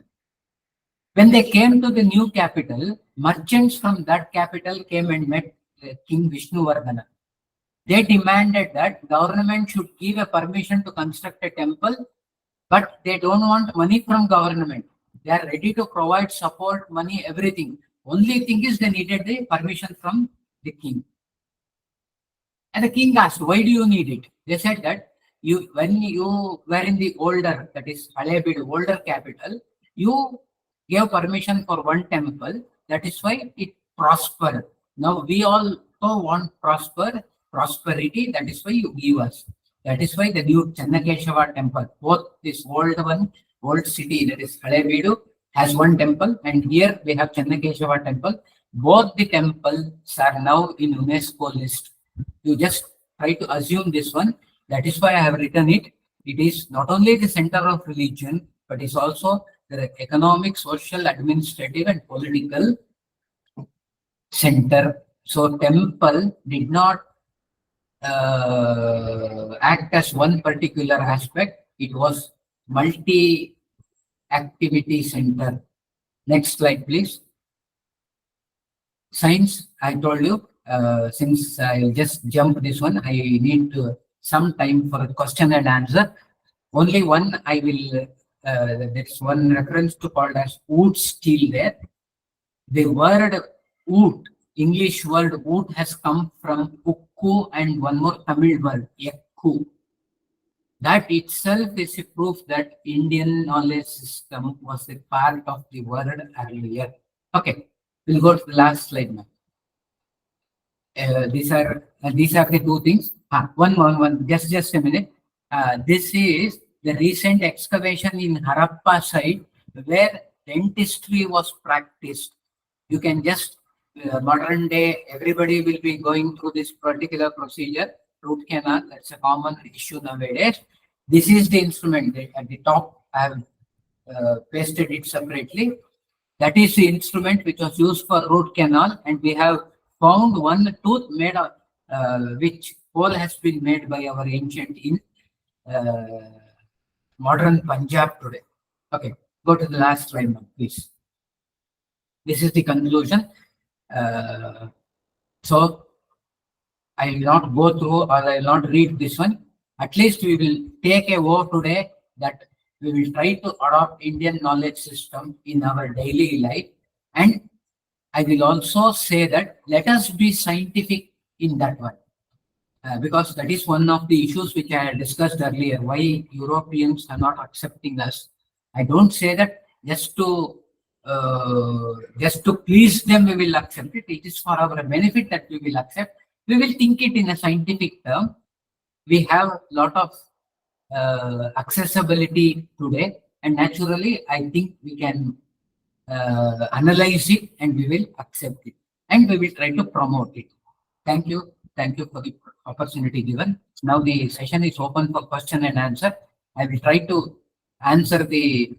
When they came to the new capital, merchants from that capital came and met King Vishnuvardhana. They demanded that government should give a permission to construct a temple, but they don't want money from government. They are ready to provide support, money, everything. Only thing is they needed the permission from the king. And the king asked, why do you need it? They said that when you were in the older, that is Halebid, older capital, you gave permission for one temple. That is why it prospered. Now we also want prosperity. That is why you give us. That is why the new Channakeshava temple, both this old one, old city, that is Halebedu, has one temple, and here we have Channakeshava temple. Both the temples are now in UNESCO list. You just try to assume this one. That is why I have written it. It is not only the center of religion, but is also the economic, social, administrative, and political center. So temple did not act as one particular aspect. It was multi-activity center. Next slide, please. Science, I told you, since I just jumped this one, I need some time for a question and answer. Only one I will, there's one reference to called as wood steel there. The word wood, English word wood, has come from ukku and one more Tamil word, yakku. That itself is a proof that Indian knowledge system was a part of the world earlier. Okay, we'll go to the last slide now. These are the two things. One. Just a minute. This is the recent excavation in Harappa site where dentistry was practiced. You can just modern day, everybody will be going through this particular procedure, root canal. That's a common issue nowadays. This is the instrument. At the top, I have pasted it separately. That is the instrument which was used for root canal, and we have found one tooth made of which hole has been made by our ancient in modern Punjab today. Okay, go to the last slide now, please. This is the conclusion. So I will not go through or I will not read this one. At least we will take a vow today that we will try to adopt Indian knowledge system in our daily life. And I will also say that let us be scientific in that one. Because that is one of the issues which I had discussed earlier, why Europeans are not accepting us. I don't say that just to please them we will accept it. It is for our benefit that we will accept. We will think it in a scientific term. We have a lot of accessibility today, and naturally I think we can analyze it and we will accept it and we will try to promote it. Thank you. Thank you for the opportunity given. Now the session is open for question and answer. I will try to answer the